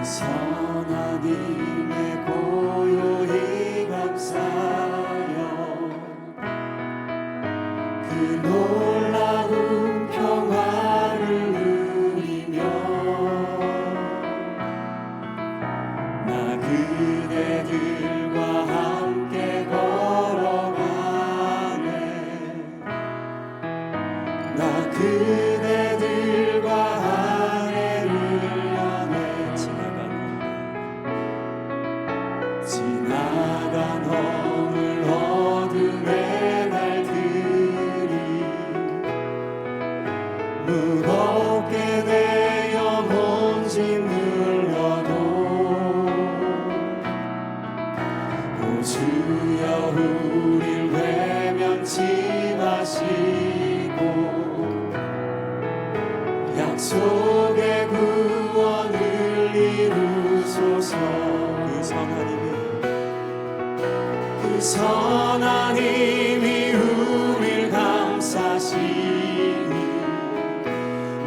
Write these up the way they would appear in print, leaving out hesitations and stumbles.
선하님의 고요히 감사여 그 놀라운 평화를 누리며 나 그대들과 함께 걸어가네 나 그대들과 하늘을 향해 지나간 허물 어둠의 날들이 무겁게 내 영혼 짓눌러도 오 주여 우릴 외면치 마시고 약속의 구원을 이루소서 그 선하님이 우릴 감싸시니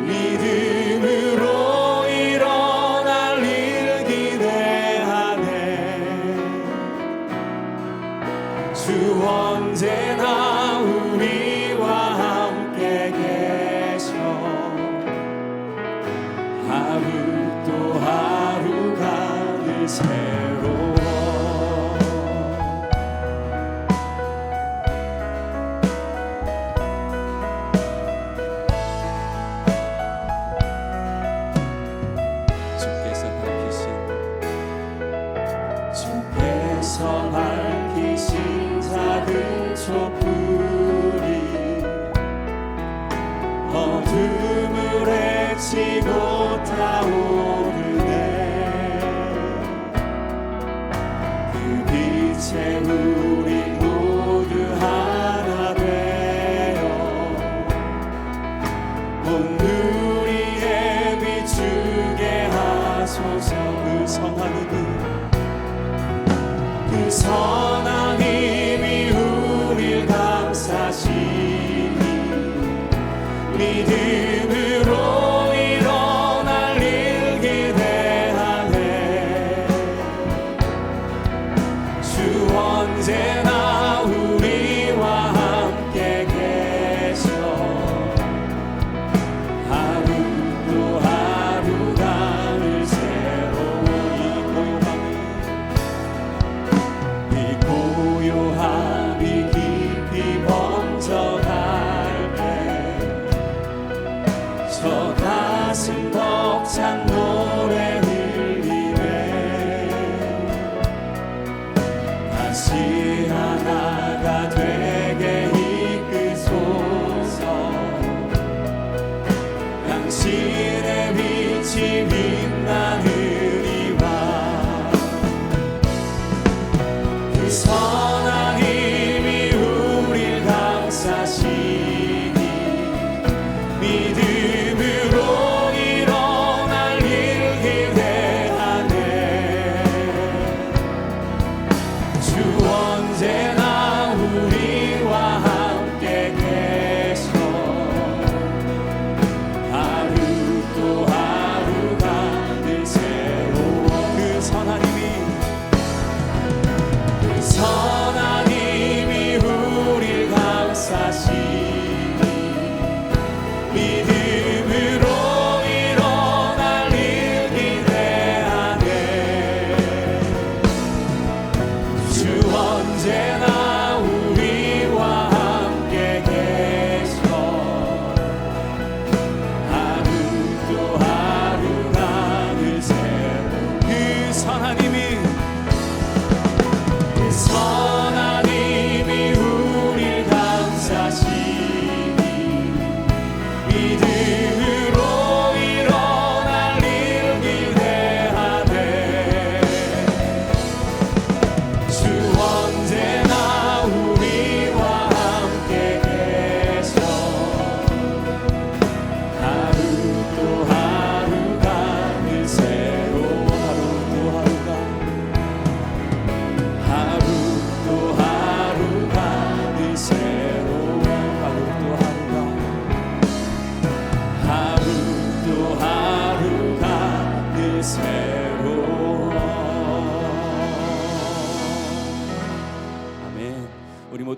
믿음으로 일어날 일 기대하네 주 언제나 우리와 함께 계셔 하루 또 하루가 늘 새로워 주께서 밝히신 작은 촛불이 어둠을 헤치고 타오르네 그 빛에 우리 모두 하나 되어 온 누리에 비추게 하소서 그 선하님이 우릴 감싸시니 믿음으로 일어날 일 기대하네 주 언제나 우리와 함께 계셔 하루 또 하루가 늘 새로워 이 고요함이 깊이 번져갈 때 저 가슴 벅찬 노래 흘리네 다시 하나가 되게 이끄소서 당신의 빛이 빛나느니라 그 선하님이 우릴 감싸시니 믿음으로 일어날 일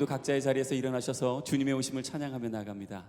모두 각자의 자리에서 일어나셔서 주님의 오심을 찬양하며 나갑니다.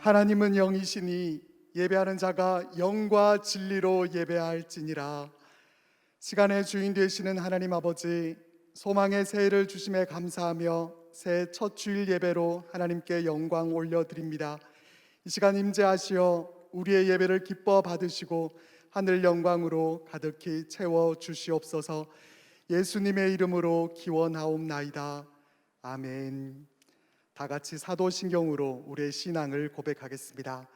하나님은 영이시니 예배하는 자가 영과 진리로 예배할지니라. 시간의 주인 되시는 하나님 아버지, 소망의 새해를 주심에 감사하며 새해 첫 주일 예배로 하나님께 영광 올려드립니다. 이 시간 임재하시어 우리의 예배를 기뻐 받으시고 하늘 영광으로 가득히 채워 주시옵소서. 예수님의 이름으로 기원하옵나이다. 아멘. 다 같이 사도신경으로 우리의 신앙을 고백하겠습니다.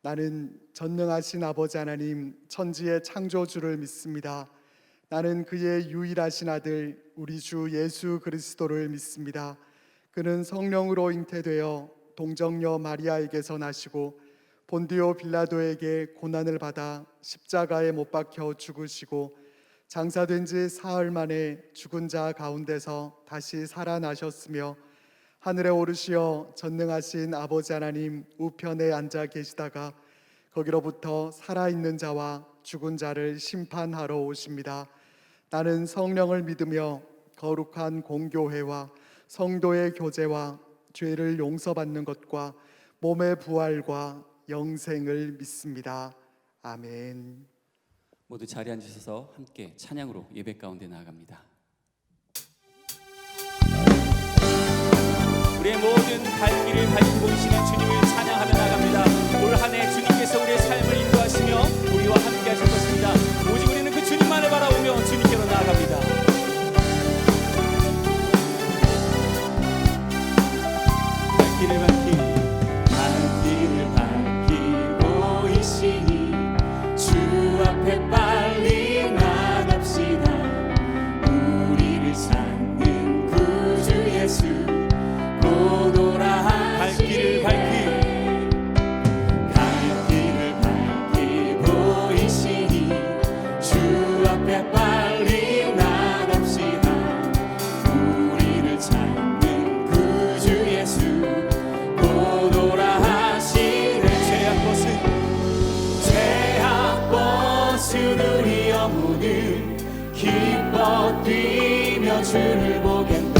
나는 전능하신 아버지 하나님 천지의 창조주를 믿습니다. 나는 그의 유일하신 아들 우리 주 예수 그리스도를 믿습니다. 그는 성령으로 잉태되어 동정녀 마리아에게서 나시고 본디오 빌라도에게 고난을 받아 십자가에 못 박혀 죽으시고 장사된 지 사흘 만에 죽은 자 가운데서 다시 살아나셨으며 하늘에 오르시어 전능하신 아버지 하나님 우편에 앉아 계시다가 거기로부터 살아있는 자와 죽은 자를 심판하러 오십니다. 나는 성령을 믿으며 거룩한 공교회와 성도의 교제와 죄를 용서받는 것과 몸의 부활과 영생을 믿습니다. 아멘. 모두 자리에 앉으셔서 함께 찬양으로 예배 가운데 나아갑니다. 우리의 모든 발길을 밝히고 계시는 주님을 찬양하며 나갑니다. 올 한 해 주님께서 우리의 삶을 인도하시며 우리와 함께 하실 것입니다. 오직 우리는 그 주님만을 바라보며 주님께로 나아갑니다. 발길을 밝히고 계시니 주 앞에 빨리 나갑시다. 우리를 찾는 구주 예수 발길을 밝히고 계시니 주 앞에 빨리 나갑시다. 우리를 찾는 구주 예수 곧 오라 하시네. 죄악 벗은 우리 영혼은 기뻐 뛰며 주를 보겠네.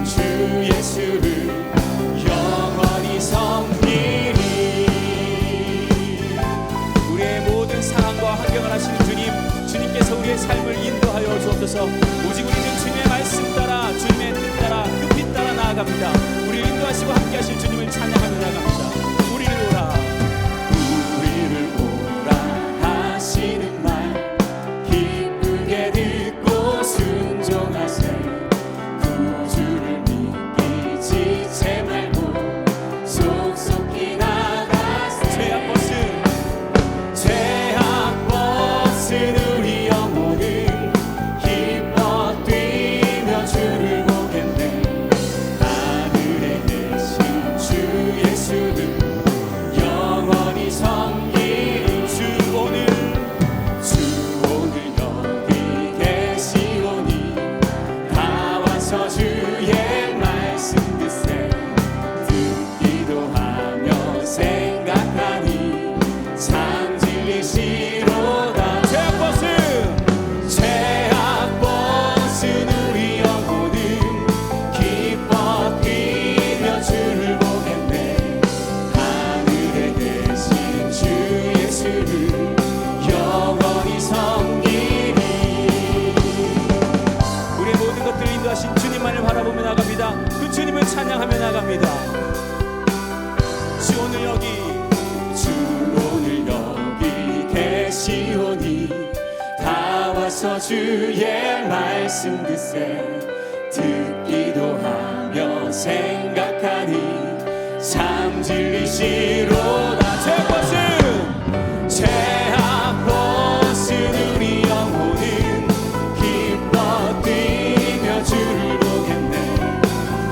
주 예수를 영원히 섬기리. 우리의 모든 상황과 환경을 하시는 주님, 주님께서 우리의 삶을 인도하여 주옵소서. 오직 우리는 주님의 말씀 말씀 따라 주님의 뜻 따라 급히 따라 나아갑니다. 우리를 인도하시고 함께하실 주님을 찬양하며 나갑니다. 우리를 오라 하시는 말 기쁘게 듣고 순종하세. 구주를 믿기지 말고 속속히 나가세. 죄악 벗은 우리 영혼을 기뻐 뛰며 주를 보겠네. 하늘에 계신 주 예수를 영원히 섬기리. 주 오늘 여기 계시오니 다 와서 주의 말씀 듣세. 듣기도 하며 생각하니 참 진리시로다. 죄악 벗은 우리 영혼은 기뻐 뛰며 주를 보겠네. 하늘에 계신 주 예수를 영원히 섬기리. 우리의 모든 것들을 인도하신 주님만을 바라보며 나갑니다. 그 주님을 찬양하며 나갑니다. 주 오늘 여기 계시오니 다 와서 주의 말씀 듣세. 듣기도 하며 생각하니 참 진리시로다. 죄악 벗은 우리 영혼은 기뻐 뛰며 주를 보겠네.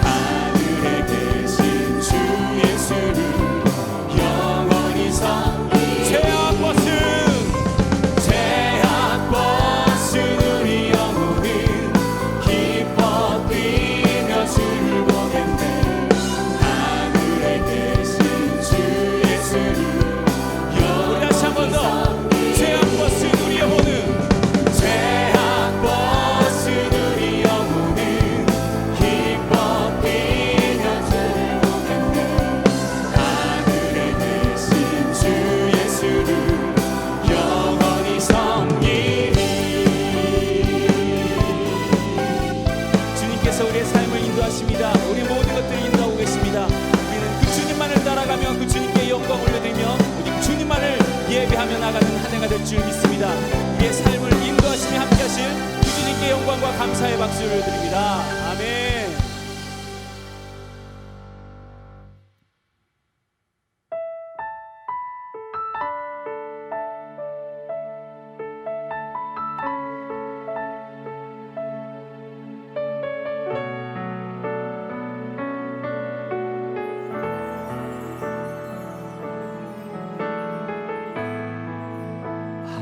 하늘에 계신 주 예수를 영원히 섬기리. 죄악 벗은 우리 영혼은 기뻐 뛰며 주를 보겠네. 하늘에 계신 주 예수를 영원히 다시 한 번 더. 죄악 벗은 우리 영혼은 기뻐 뛰며 주를 보겠네. 하늘에 계신 주 예수를 영원히 섬기리. 주님께서 우리의 삶을 인도하십니다. 우리 모든 것들을 인도하고 계십니다. 우리는 그 주님만을 따라가며 그 주님께 영광 올려드리며 오직 주님만을 예배하며 나가는 한 해가 될 줄 믿습니다. 우리의 삶을 인도하시며 함께하실 그 주님께 영광과 감사의 박수를 드립니다. 아멘.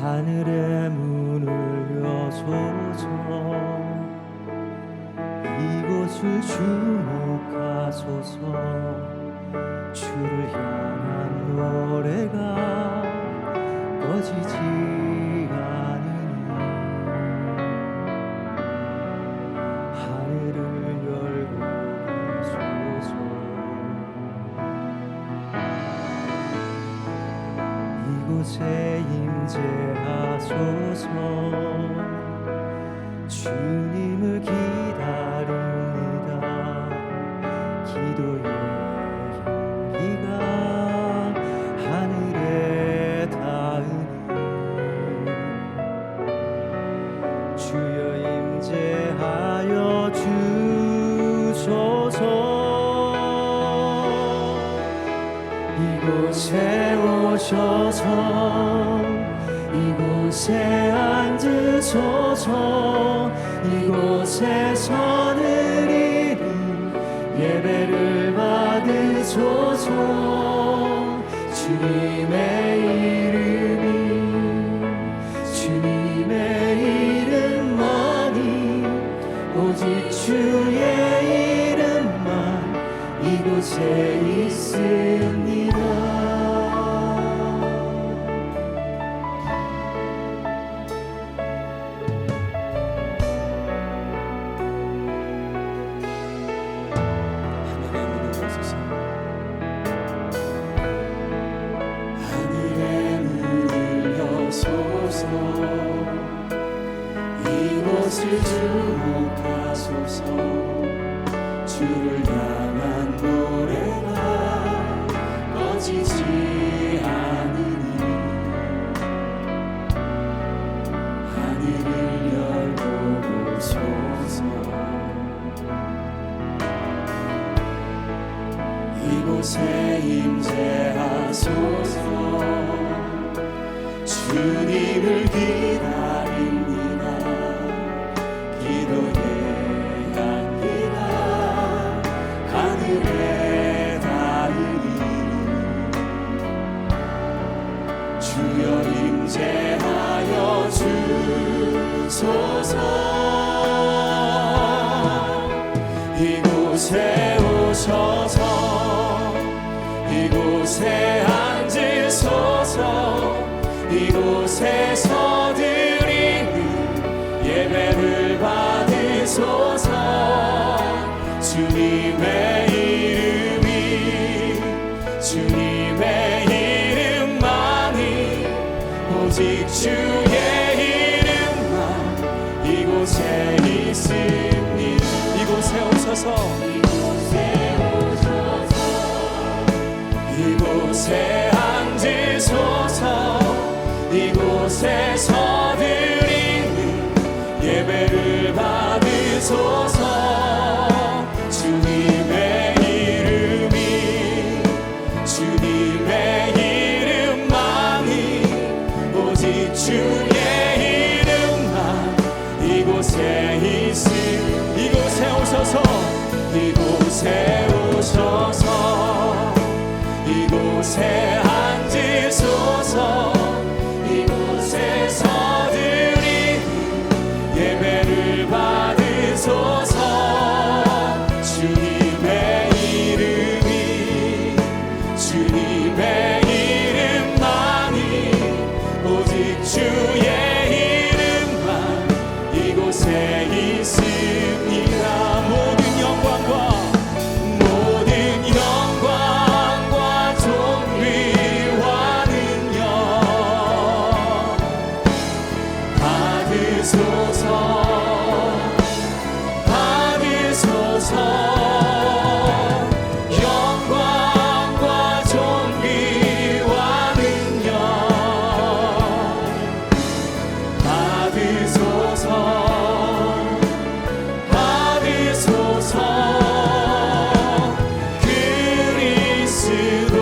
하늘의 문을 여소서. 이곳을 주목하소서. 주를 향한 노래가 꺼지지 않으니 하늘을 열고 가소서. 이곳에 임재하소서. 주님을 기다립니다. 기도의 향기가 하늘에 닿으니 주여 임재하여 주소서. 이곳에 오셔서 이곳에 앉으소서. 이곳에서 드리는 예배를 받으소서. 주님의 이름만이 오직 주의 이름만 이곳에 있습니다. 이곳을 주목하소서. 임재하소서. 주님을 기다립니다. 기도의 향기가 하늘에 닿으니 주여 임재하여 주소서. 이곳에 오셔서 이곳에 앉으소서. 이곳에서 드리는 예배를 받으소서. 주님의 이름만이 오직 주의 이름만 이곳에 있습니다. 이곳에 오셔서 이곳에 앉으소서. 이곳에서 드리는 예배를 받으소서. 주님의 이름만이 오직 주의 이름만 이곳에 있음. 이곳에 오셔서 이곳에 앉으소서. 이곳에서 드리는 예배를 받으소서. 주님의 이름만이 오직 주의 이름만 이곳에 있습니다. 모든 영광과 존귀와 능력 받으소서. 영광과 존귀와 능력 받으소서. 그리스도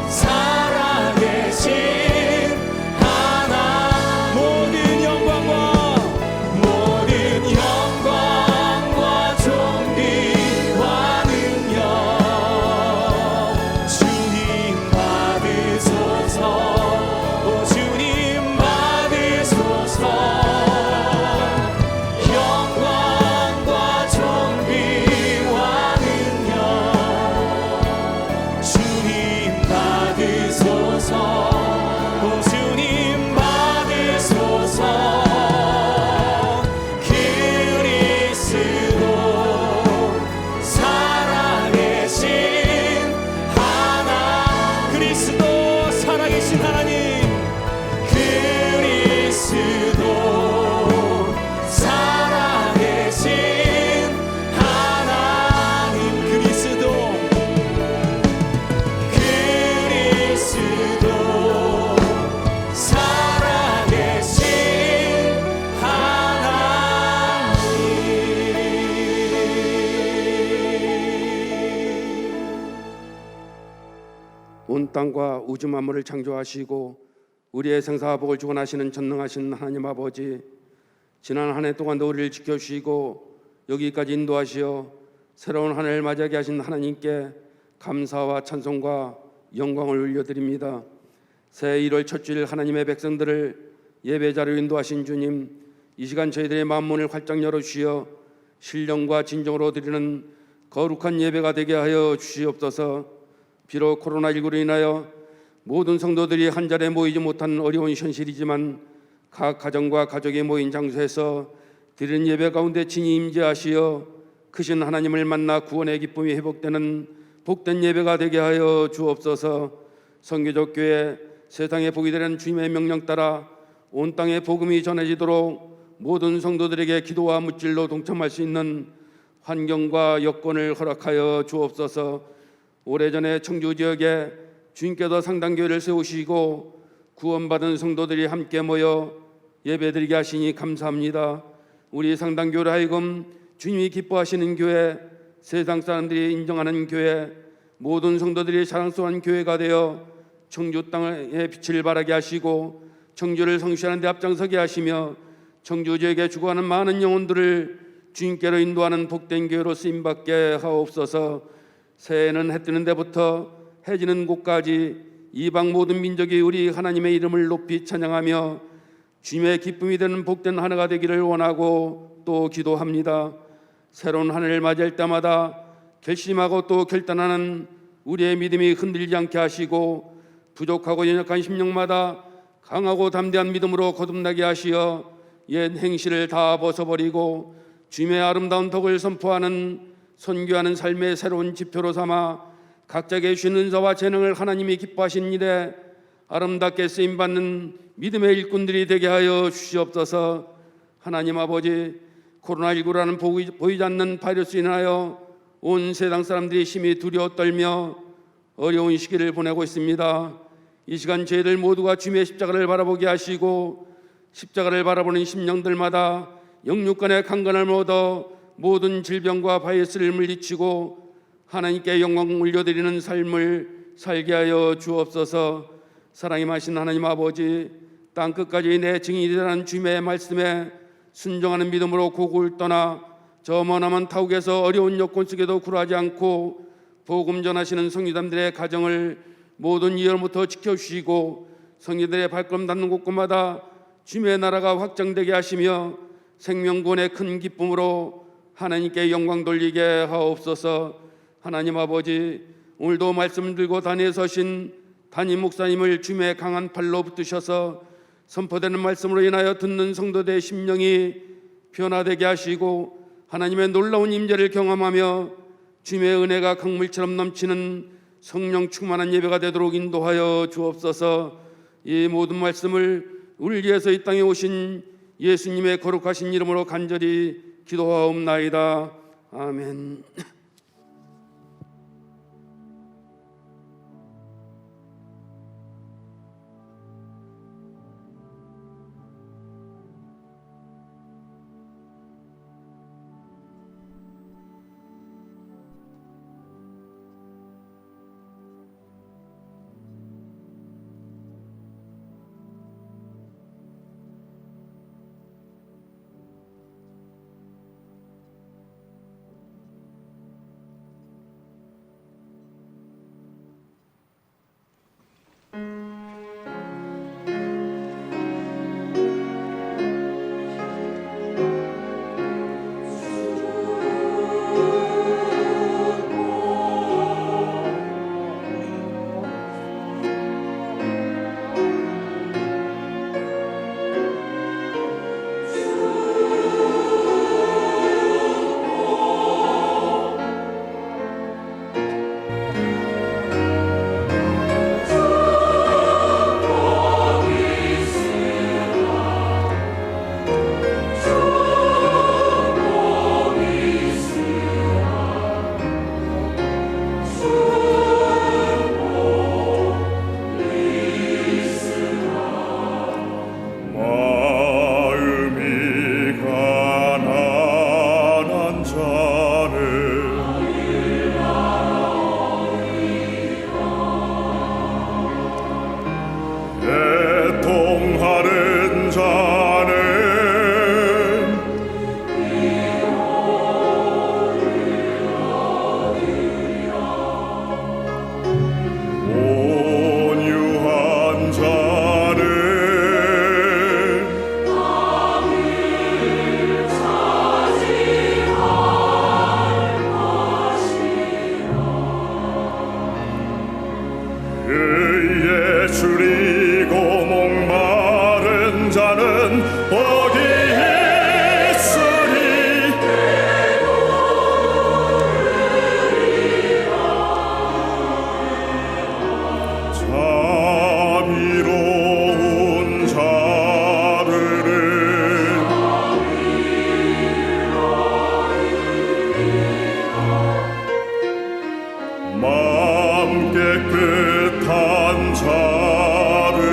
살아계신 하나. 모든 영광과 존귀와 능력 주님 받으소서. 오 주님 받으소서. 영광과 존귀와 능력 주님 받으소서. 오 주님 받으소서. 그리스도 살아계신 하나. 그리스도 살아계신 하나님, 그리스도 살아계신 하나님. 그리스도 살아계신 온 땅과 우주 만물을 창조하시고 우리의 생사와 복을 주관하시는 전능하신 하나님 아버지, 지난 한 해 동안도 우리를 지켜주시고 여기까지 인도하시어 새로운 한 해를 맞이하게 하신 하나님께 감사와 찬송과 영광을 올려드립니다. 새해 1월 첫 주일 하나님의 백성들을 예배자로 인도하신 주님, 이 시간 저희들의 마음문을 활짝 열어주시어 신령과 진정으로 드리는 거룩한 예배가 되게 하여 주시옵소서. 비록 코로나19로 인하여 모든 성도들이 한 자리에 모이지 못한 어려운 현실이지만 각 가정과 가족이 모인 장소에서 드리는 예배 가운데 친히 임재하시어 크신 하나님을 만나 구원의 기쁨이 회복되는 복된 예배가 되게 하여 주옵소서. 선교적 교회 세상에 복이 되는 주님의 명령 따라 온 땅에 복음이 전해지도록 모든 성도들에게 기도와 무찔로 동참할 수 있는 환경과 여건을 허락하여 주옵소서. 오래전에 청주 지역에 주님께서 상당교회를 세우시고 구원받은 성도들이 함께 모여 예배드리게 하시니 감사합니다. 우리 상당교회로 하여금 주님이 기뻐하시는 교회, 세상 사람들이 인정하는 교회, 모든 성도들이 자랑스러운 교회가 되어 청주 땅의 빛을 발하게 하시고 청주를 성취하는 데 앞장서게 하시며 청주 지역에 죽어가는 많은 영혼들을 주님께로 인도하는 복된 교회로 쓰임받게 하옵소서. 새해는 해 뜨는 데부터 해 지는 곳까지 이방 모든 민족이 우리 하나님의 이름을 높이 찬양하며 주님의 기쁨이 되는 복된 한 해가 되기를 원하고 또 기도합니다. 새로운 한 해를 맞이할 때마다 결심하고 또 결단하는 우리의 믿음이 흔들리지 않게 하시고 부족하고 연약한 심령마다 강하고 담대한 믿음으로 거듭나게 하시어 옛 행실을 다 벗어버리고 주님의 아름다운 덕을 선포하는 선교하는 삶의 새로운 지표로 삼아 각자에게 주신 은사와 재능을 하나님이 기뻐하신 일에 아름답게 쓰임받는 믿음의 일꾼들이 되게 하여 주시옵소서. 하나님 아버지, 코로나19라는 보이지 않는 바이러스로 인하여 온 세상 사람들이 심히 두려워 떨며 어려운 시기를 보내고 있습니다. 이 시간 저희들 모두가 주님의 십자가를 바라보게 하시고 십자가를 바라보는 심령들마다 영육간의 강건함을 얻어 모든 질병과 바이러스를 물리치고 하나님께 영광 올려드리는 삶을 살게 하여 주옵소서. 사랑이 많으신 하나님 아버지, 땅끝까지 내 증인이 되라는 주님의 말씀에 순종하는 믿음으로 고국을 떠나 저 머나먼 타국에서 어려운 여건 속에도 굴하지 않고 복음 전하시는 성도님들의 가정을 모든 이열부터 지켜주시고 성도들의 발걸음 닿는 곳곳마다 주님의 나라가 확장되게 하시며 생명권의 큰 기쁨으로 하나님께 영광 돌리게 하옵소서. 하나님 아버지, 오늘도 말씀을 들고 단위에 서신 담임 목사님을 주님의 강한 팔로 붙드셔서 선포되는 말씀으로 인하여 듣는 성도들의 심령이 변화되게 하시고 하나님의 놀라운 임재를 경험하며 주님의 은혜가 강물처럼 넘치는 성령 충만한 예배가 되도록 인도하여 주옵소서. 이 모든 말씀을 우리를 위해서 이 땅에 오신 예수님의 거룩하신 이름으로 간절히 기도하옵나이다. 아멘. 마음 깨끗한 자를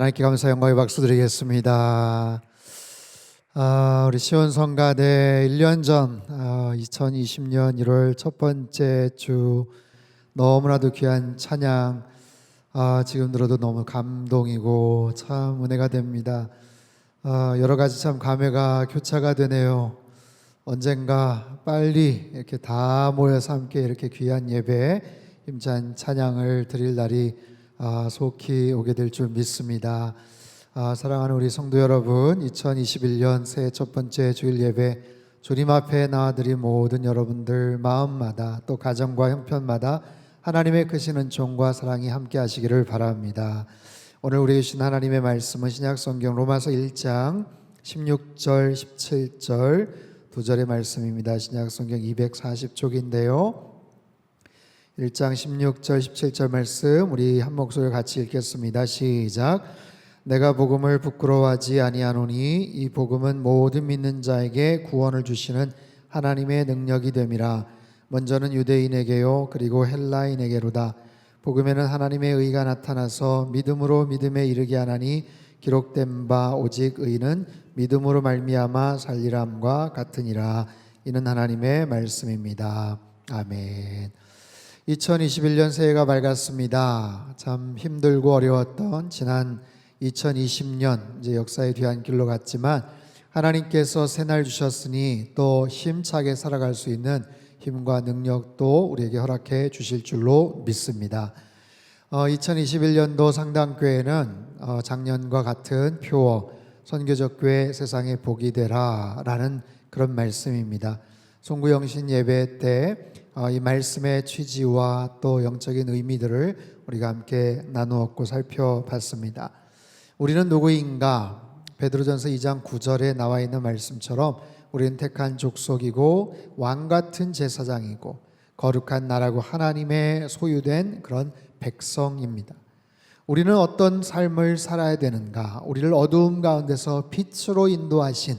하나님께 감사 영광의 박수 드리겠습니다. 우리 시온 성가대 1년 전 2020년 1월 첫 번째 주 너무나도 귀한 찬양, 지금 들어도 너무 감동이고 참 은혜가 됩니다. 여러 가지 참 감회가 교차가 되네요. 언젠가 빨리 이렇게 다 모여서 함께 이렇게 귀한 예배, 힘찬 찬양을 드릴 날이 속히 오게 될 줄 믿습니다. 사랑하는 우리 성도 여러분, 2021년 새해 첫 번째 주일 예배, 주님 앞에 나와드린 모든 여러분들 마음마다 또 가정과 형편마다 하나님의 크신 은총과 사랑이 함께 하시기를 바랍니다. 오늘 우리 주신 하나님의 말씀은 신약성경 로마서 1장 16절 17절 두 절의 말씀입니다. 신약성경 240쪽인데요 1장 16절 17절 말씀 우리 한 목소리로 같이 읽겠습니다. 시작. 내가 복음을 부끄러워하지 아니하노니 이 복음은 모든 믿는 자에게 구원을 주시는 하나님의 능력이 됨이라. 먼저는 유대인에게요 그리고 헬라인에게로다. 복음에는 하나님의 의가 나타나서 믿음으로 믿음에 이르게 하나니 기록된 바 오직 의는 믿음으로 말미암아 살리람과 같으니라. 이는 하나님의 말씀입니다. 아멘. 2021년 새해가 밝았습니다. 참 힘들고 어려웠던 지난 2020년 이제 역사의 뒤안길로 갔지만 하나님께서 새날 주셨으니 또 힘차게 살아갈 수 있는 힘과 능력도 우리에게 허락해 주실 줄로 믿습니다. 2021년도 상당교회는 작년과 같은 표어 선교적 교회 세상에 복이 되라 라는 그런 말씀입니다. 송구영신 예배 때 이 말씀의 취지와 또 영적인 의미들을 우리가 함께 나누었고 살펴봤습니다. 우리는 누구인가? 베드로전서 2장 9절에 나와 있는 말씀처럼 우리는 택한 족속이고 왕같은 제사장이고 거룩한 나라고 하나님의 소유된 그런 백성입니다. 우리는 어떤 삶을 살아야 되는가? 우리를 어두움 가운데서 빛으로 인도하신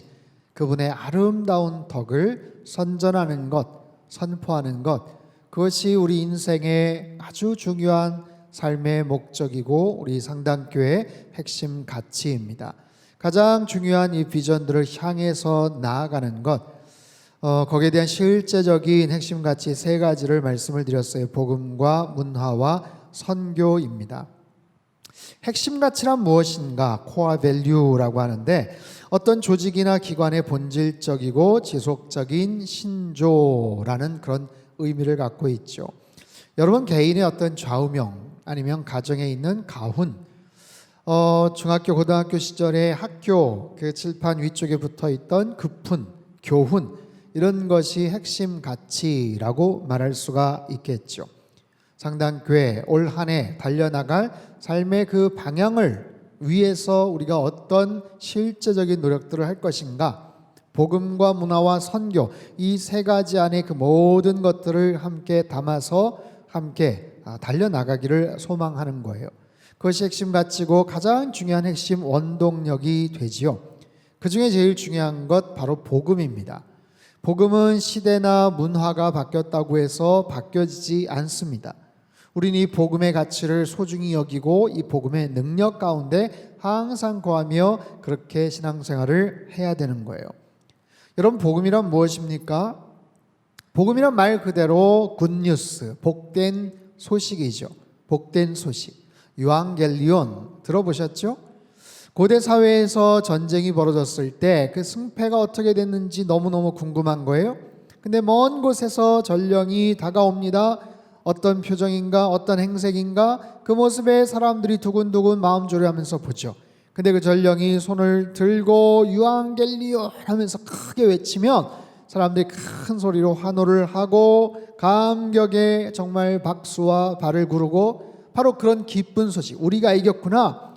그분의 아름다운 덕을 선전하는 것, 선포하는 것, 그것이 우리 인생의 아주 중요한 삶의 목적이고 우리 상당교회의 핵심 가치입니다. 가장 중요한 이 비전들을 향해서 나아가는 것, 거기에 대한 실제적인 핵심 가치 세 가지를 말씀을 드렸어요. 복음과 문화와 선교입니다. 핵심 가치란 무엇인가? 코어 밸류라고 하는데 어떤 조직이나 기관의 본질적이고 지속적인 신조라는 그런 의미를 갖고 있죠. 여러분 개인의 어떤 좌우명 아니면 가정에 있는 가훈, 중학교 고등학교 시절에 학교 그 칠판 위쪽에 붙어 있던 급훈, 교훈 이런 것이 핵심 가치라고 말할 수가 있겠죠. 상당교회 올 한 해 달려나갈 삶의 그 방향을 위해서 우리가 어떤 실제적인 노력들을 할 것인가, 복음과 문화와 선교 이 세 가지 안에 그 모든 것들을 함께 담아서 함께 달려나가기를 소망하는 거예요. 그것이 핵심 가치고 가장 중요한 핵심 원동력이 되지요. 그 중에 제일 중요한 것 바로 복음입니다. 복음은 시대나 문화가 바뀌었다고 해서 바뀌어지지 않습니다. 우리는 이 복음의 가치를 소중히 여기고 이 복음의 능력 가운데 항상 거하며 그렇게 신앙생활을 해야 되는 거예요. 여러분 복음이란 무엇입니까? 복음이란 말 그대로 굿뉴스, 복된 소식이죠. 복된 소식. 유앙겔리온 들어보셨죠? 고대 사회에서 전쟁이 벌어졌을 때 그 승패가 어떻게 됐는지 너무너무 궁금한 거예요. 근데 먼 곳에서 전령이 다가옵니다. 어떤 표정인가 어떤 행색인가 그 모습에 사람들이 두근두근 마음 졸여하면서 보죠. 근데 그 전령이 손을 들고 유앙겔리온 하면서 크게 외치면 사람들이 큰 소리로 환호를 하고 감격에 정말 박수와 발을 구르고 바로 그런 기쁜 소식, 우리가 이겼구나,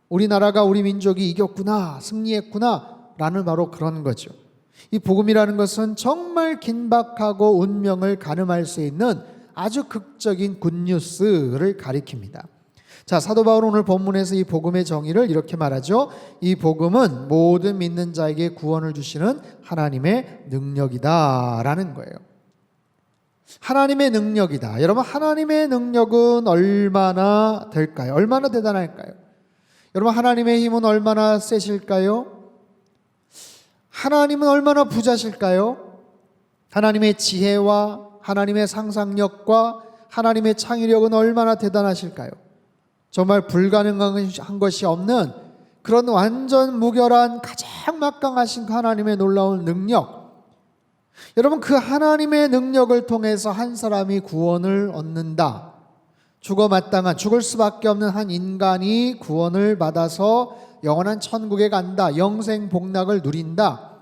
우리나라가 우리 민족이 이겼구나, 승리했구나 라는 바로 그런 거죠. 이 복음이라는 것은 정말 긴박하고 운명을 가늠할 수 있는 아주 극적인 굿뉴스를 가리킵니다. 자, 사도 바울은 오늘 본문에서 이 복음의 정의를 이렇게 말하죠. 이 복음은 모든 믿는 자에게 구원을 주시는 하나님의 능력이다 라는 거예요. 하나님의 능력이다. 여러분 하나님의 능력은 얼마나 될까요? 얼마나 대단할까요? 여러분, 하나님의 힘은 얼마나 세실까요? 하나님은 얼마나 부자실까요? 하나님의 지혜와 하나님의 상상력과 하나님의 창의력은 얼마나 대단하실까요? 정말 불가능한 것이 없는 그런 완전 무결한 가장 막강하신 그 하나님의 놀라운 능력. 여러분, 그 하나님의 능력을 통해서 한 사람이 구원을 얻는다. 죽어 마땅한, 죽을 수밖에 없는 한 인간이 구원을 받아서 영원한 천국에 간다. 영생 복락을 누린다.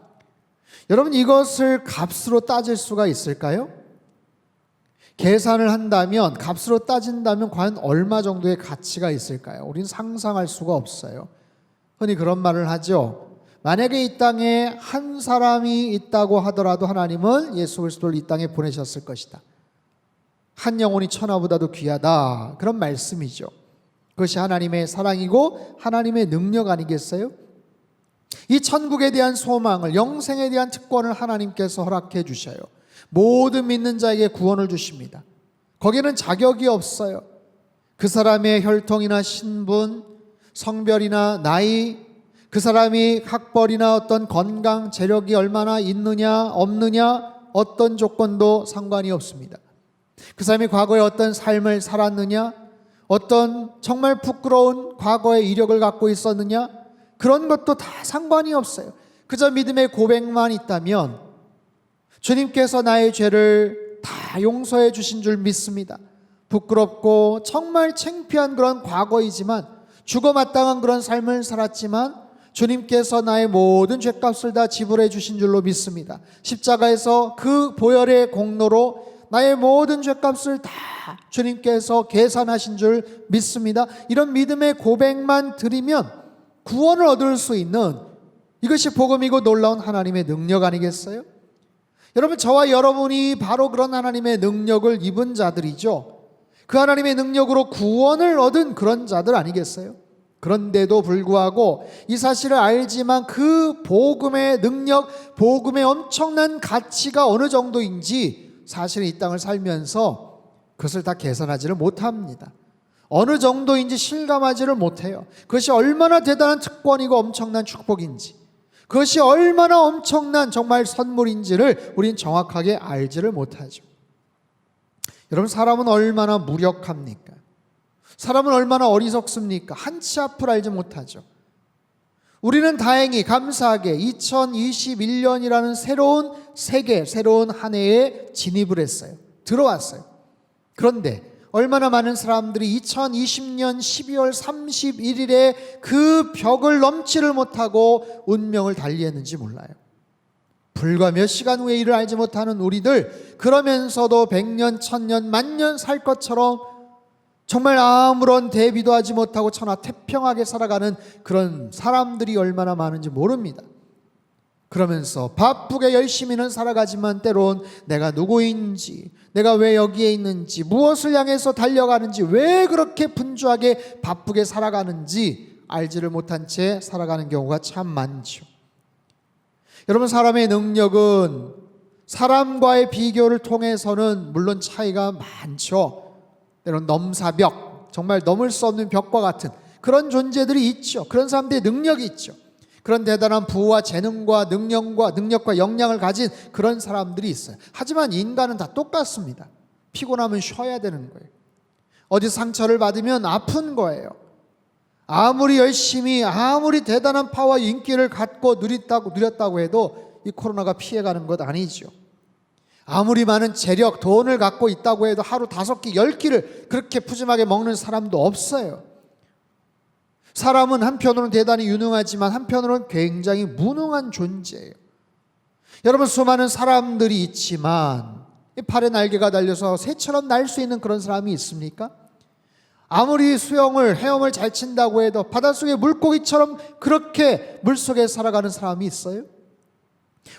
여러분, 이것을 값으로 따질 수가 있을까요? 계산을 한다면, 값으로 따진다면 과연 얼마 정도의 가치가 있을까요? 우리는 상상할 수가 없어요. 흔히 그런 말을 하죠. 만약에 이 땅에 한 사람이 있다고 하더라도 하나님은 예수 그리스도를 이 땅에 보내셨을 것이다. 한 영혼이 천하보다도 귀하다. 그런 말씀이죠. 그것이 하나님의 사랑이고 하나님의 능력 아니겠어요? 이 천국에 대한 소망을, 영생에 대한 특권을 하나님께서 허락해 주셔요. 모든 믿는 자에게 구원을 주십니다. 거기는 자격이 없어요. 그 사람의 혈통이나 신분, 성별이나 나이, 그 사람이 학벌이나 어떤 건강, 재력이 얼마나 있느냐 없느냐 어떤 조건도 상관이 없습니다. 그 사람이 과거에 어떤 삶을 살았느냐, 어떤 정말 부끄러운 과거의 이력을 갖고 있었느냐, 그런 것도 다 상관이 없어요. 그저 믿음의 고백만 있다면 주님께서 나의 죄를 다 용서해 주신 줄 믿습니다. 부끄럽고 정말 창피한 그런 과거이지만, 죽어 마땅한 그런 삶을 살았지만 주님께서 나의 모든 죄값을 다 지불해 주신 줄로 믿습니다. 십자가에서 그 보혈의 공로로 나의 모든 죄값을 다 주님께서 계산하신 줄 믿습니다. 이런 믿음의 고백만 드리면 구원을 얻을 수 있는, 이것이 복음이고 놀라운 하나님의 능력 아니겠어요? 여러분, 저와 여러분이 바로 그런 하나님의 능력을 입은 자들이죠. 그 하나님의 능력으로 구원을 얻은 그런 자들 아니겠어요? 그런데도 불구하고 이 사실을 알지만 그 복음의 능력, 복음의 엄청난 가치가 어느 정도인지 사실은 이 땅을 살면서 그것을 다 계산하지를 못합니다. 어느 정도인지 실감하지를 못해요. 그것이 얼마나 대단한 특권이고 엄청난 축복인지, 그것이 얼마나 엄청난 정말 선물인지를 우린 정확하게 알지를 못하죠. 여러분, 사람은 얼마나 무력합니까? 사람은 얼마나 어리석습니까? 한치 앞을 알지 못하죠. 우리는 다행히 감사하게 2021년이라는 새로운 세계, 새로운 한 해에 진입을 했어요. 들어왔어요. 그런데 얼마나 많은 사람들이 2020년 12월 31일에 그 벽을 넘지를 못하고 운명을 달리했는지 몰라요. 불과 몇 시간 후에 일을 알지 못하는 우리들, 그러면서도 100년, 1000년, 만년 살 것처럼 정말 아무런 대비도 하지 못하고 천하태평하게 살아가는 그런 사람들이 얼마나 많은지 모릅니다. 그러면서 바쁘게 열심히는 살아가지만 때론 내가 누구인지, 내가 왜 여기에 있는지, 무엇을 향해서 달려가는지, 왜 그렇게 분주하게 바쁘게 살아가는지 알지를 못한 채 살아가는 경우가 참 많죠. 여러분, 사람의 능력은 사람과의 비교를 통해서는 물론 차이가 많죠. 때론 넘사벽, 정말 넘을 수 없는 벽과 같은 그런 존재들이 있죠. 그런 사람들의 능력이 있죠. 그런 대단한 부와 재능과 능력과 역량을 가진 그런 사람들이 있어요. 하지만 인간은 다 똑같습니다. 피곤하면 쉬어야 되는 거예요. 어디 상처를 받으면 아픈 거예요. 아무리 열심히, 아무리 대단한 파와 인기를 갖고 누렸다고 해도 이 코로나가 피해가는 것 아니죠. 아무리 많은 재력, 돈을 갖고 있다고 해도 하루 5끼, 10끼를 그렇게 푸짐하게 먹는 사람도 없어요. 사람은 한편으로는 대단히 유능하지만 한편으로는 굉장히 무능한 존재예요. 여러분, 수많은 사람들이 있지만 팔에 날개가 달려서 새처럼 날 수 있는 그런 사람이 있습니까? 아무리 수영을, 헤엄을 잘 친다고 해도 바닷속의 물고기처럼 그렇게 물속에 살아가는 사람이 있어요?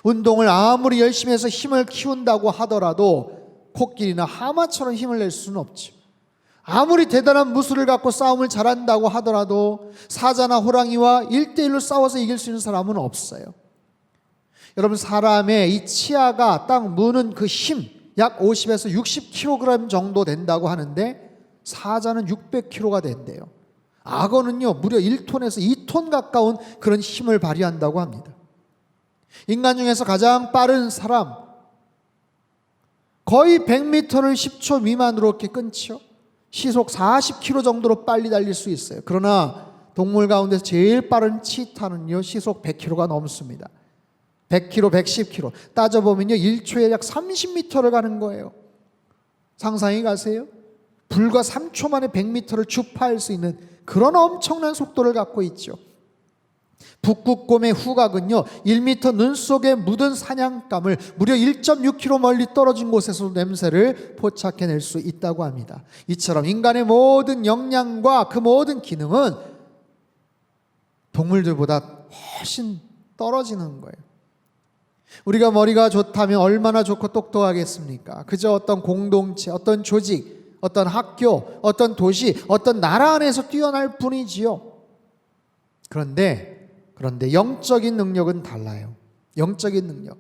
운동을 아무리 열심히 해서 힘을 키운다고 하더라도 코끼리나 하마처럼 힘을 낼 수는 없죠. 아무리 대단한 무술을 갖고 싸움을 잘한다고 하더라도 사자나 호랑이와 1대1로 싸워서 이길 수 있는 사람은 없어요. 여러분, 사람의 이 치아가 딱 무는 그 힘, 약 50에서 60kg 정도 된다고 하는데 사자는 600kg가 된대요. 악어는요 무려 1톤에서 2톤 가까운 그런 힘을 발휘한다고 합니다. 인간 중에서 가장 빠른 사람, 거의 100m를 10초 미만으로 이렇게 끊죠. 시속 40km 정도로 빨리 달릴 수 있어요. 그러나 동물 가운데서 제일 빠른 치타는요 시속 100km가 넘습니다. 100km, 110km 따져보면요 1초에 약 30m를 가는 거예요. 상상이 가세요? 불과 3초 만에 100m를 주파할 수 있는 그런 엄청난 속도를 갖고 있죠. 북극곰의 후각은요 1m 눈 속에 묻은 사냥감을 무려 1.6km 멀리 떨어진 곳에서도 냄새를 포착해낼 수 있다고 합니다. 이처럼 인간의 모든 역량과 그 모든 기능은 동물들보다 훨씬 떨어지는 거예요. 우리가 머리가 좋다면 얼마나 좋고 똑똑하겠습니까? 그저 어떤 공동체, 어떤 조직, 어떤 학교, 어떤 도시, 어떤 나라 안에서 뛰어날 뿐이지요. 그런데 영적인 능력은 달라요. 영적인 능력,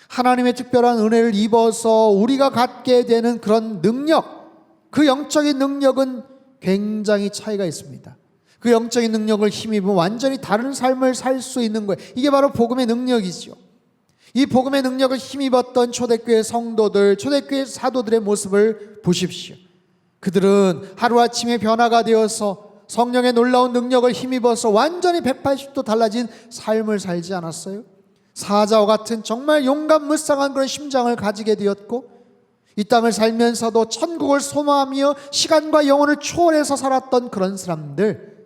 하나님의 특별한 은혜를 입어서 우리가 갖게 되는 그런 능력, 그 영적인 능력은 굉장히 차이가 있습니다. 그 영적인 능력을 힘입으면 완전히 다른 삶을 살 수 있는 거예요. 이게 바로 복음의 능력이죠. 이 복음의 능력을 힘입었던 초대교회 성도들, 초대교회 사도들의 모습을 보십시오. 그들은 하루아침에 변화가 되어서 성령의 놀라운 능력을 힘입어서 완전히 180도 달라진 삶을 살지 않았어요? 사자와 같은 정말 용감무쌍한 그런 심장을 가지게 되었고, 이 땅을 살면서도 천국을 소망하며 시간과 영혼을 초월해서 살았던 그런 사람들,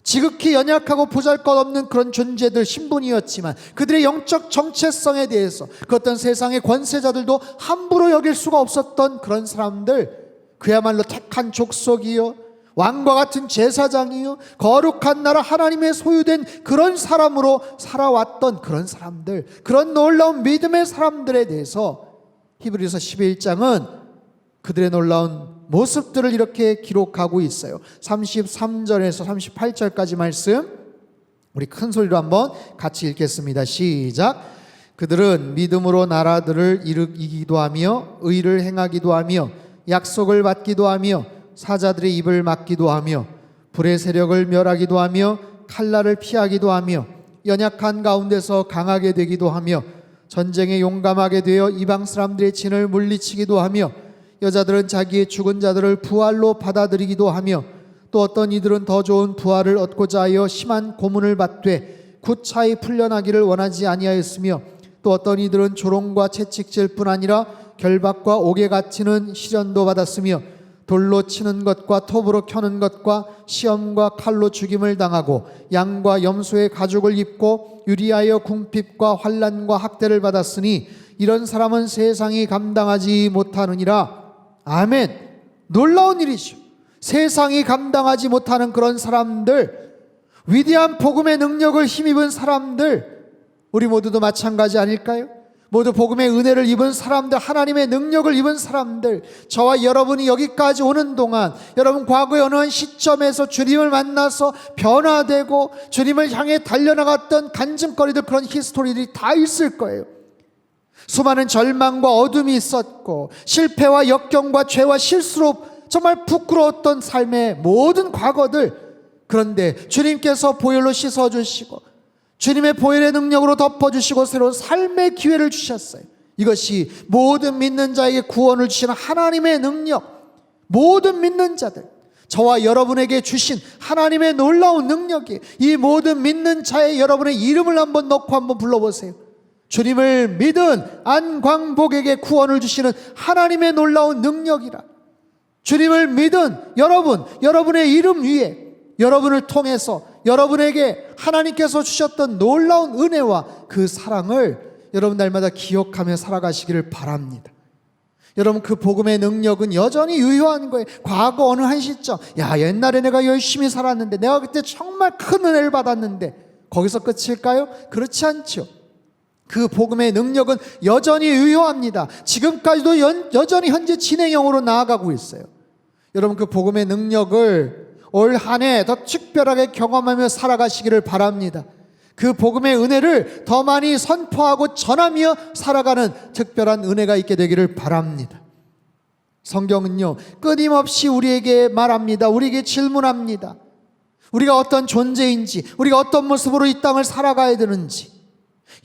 지극히 연약하고 보잘것없는 그런 존재들, 신분이었지만 그들의 영적 정체성에 대해서 그 어떤 세상의 권세자들도 함부로 여길 수가 없었던 그런 사람들, 그야말로 택한 족속이요, 왕과 같은 제사장이요, 거룩한 나라 하나님의 소유된 그런 사람으로 살아왔던 그런 사람들, 그런 놀라운 믿음의 사람들에 대해서 히브리서 11장은 그들의 놀라운 모습들을 이렇게 기록하고 있어요. 33절에서 38절까지 말씀 우리 큰 소리로 한번 같이 읽겠습니다. 시작. 그들은 믿음으로 나라들을 이기기도 하며 의를 행하기도 하며 약속을 받기도 하며 사자들의 입을 막기도 하며 불의 세력을 멸하기도 하며 칼날을 피하기도 하며 연약한 가운데서 강하게 되기도 하며 전쟁에 용감하게 되어 이방 사람들의 진을 물리치기도 하며 여자들은 자기의 죽은 자들을 부활로 받아들이기도 하며 또 어떤 이들은 더 좋은 부활을 얻고자 하여 심한 고문을 받되 구차히 풀려나기를 원하지 아니하였으며 또 어떤 이들은 조롱과 채찍질뿐 아니라 결박과 옥에 갇히는 시련도 받았으며 돌로 치는 것과 톱으로 켜는 것과 시험과 칼로 죽임을 당하고 양과 염소의 가죽을 입고 유리하여 궁핍과 환난과 학대를 받았으니 이런 사람은 세상이 감당하지 못하느니라. 아멘. 놀라운 일이죠. 세상이 감당하지 못하는 그런 사람들, 위대한 복음의 능력을 힘입은 사람들, 우리 모두도 마찬가지 아닐까요? 모두 복음의 은혜를 입은 사람들, 하나님의 능력을 입은 사람들, 저와 여러분이 여기까지 오는 동안 여러분 과거의 어느 한 시점에서 주님을 만나서 변화되고 주님을 향해 달려나갔던 간증거리들, 그런 히스토리들이 다 있을 거예요. 수많은 절망과 어둠이 있었고 실패와 역경과 죄와 실수로 정말 부끄러웠던 삶의 모든 과거들, 그런데 주님께서 보혈로 씻어주시고 주님의 보혈의 능력으로 덮어주시고 새로운 삶의 기회를 주셨어요. 이것이 모든 믿는 자에게 구원을 주시는 하나님의 능력, 모든 믿는 자들, 저와 여러분에게 주신 하나님의 놀라운 능력이, 이 모든 믿는 자의 여러분의 이름을 한번 넣고 한번 불러보세요. 주님을 믿은 안광복에게 구원을 주시는 하나님의 놀라운 능력이라. 주님을 믿은 여러분, 여러분의 이름 위에 여러분을 통해서 여러분에게 하나님께서 주셨던 놀라운 은혜와 그 사랑을 여러분 날마다 기억하며 살아가시기를 바랍니다. 여러분, 그 복음의 능력은 여전히 유효한 거예요. 과거 어느 한 시점, 옛날에 내가 열심히 살았는데, 내가 그때 정말 큰 은혜를 받았는데, 거기서 끝일까요? 그렇지 않죠. 그 복음의 능력은 여전히 유효합니다. 지금까지도 여전히 현재 진행형으로 나아가고 있어요. 여러분, 그 복음의 능력을 올 한 해 더 특별하게 경험하며 살아가시기를 바랍니다. 그 복음의 은혜를 더 많이 선포하고 전하며 살아가는 특별한 은혜가 있게 되기를 바랍니다. 성경은요, 끊임없이 우리에게 말합니다. 우리에게 질문합니다. 우리가 어떤 존재인지, 우리가 어떤 모습으로 이 땅을 살아가야 되는지,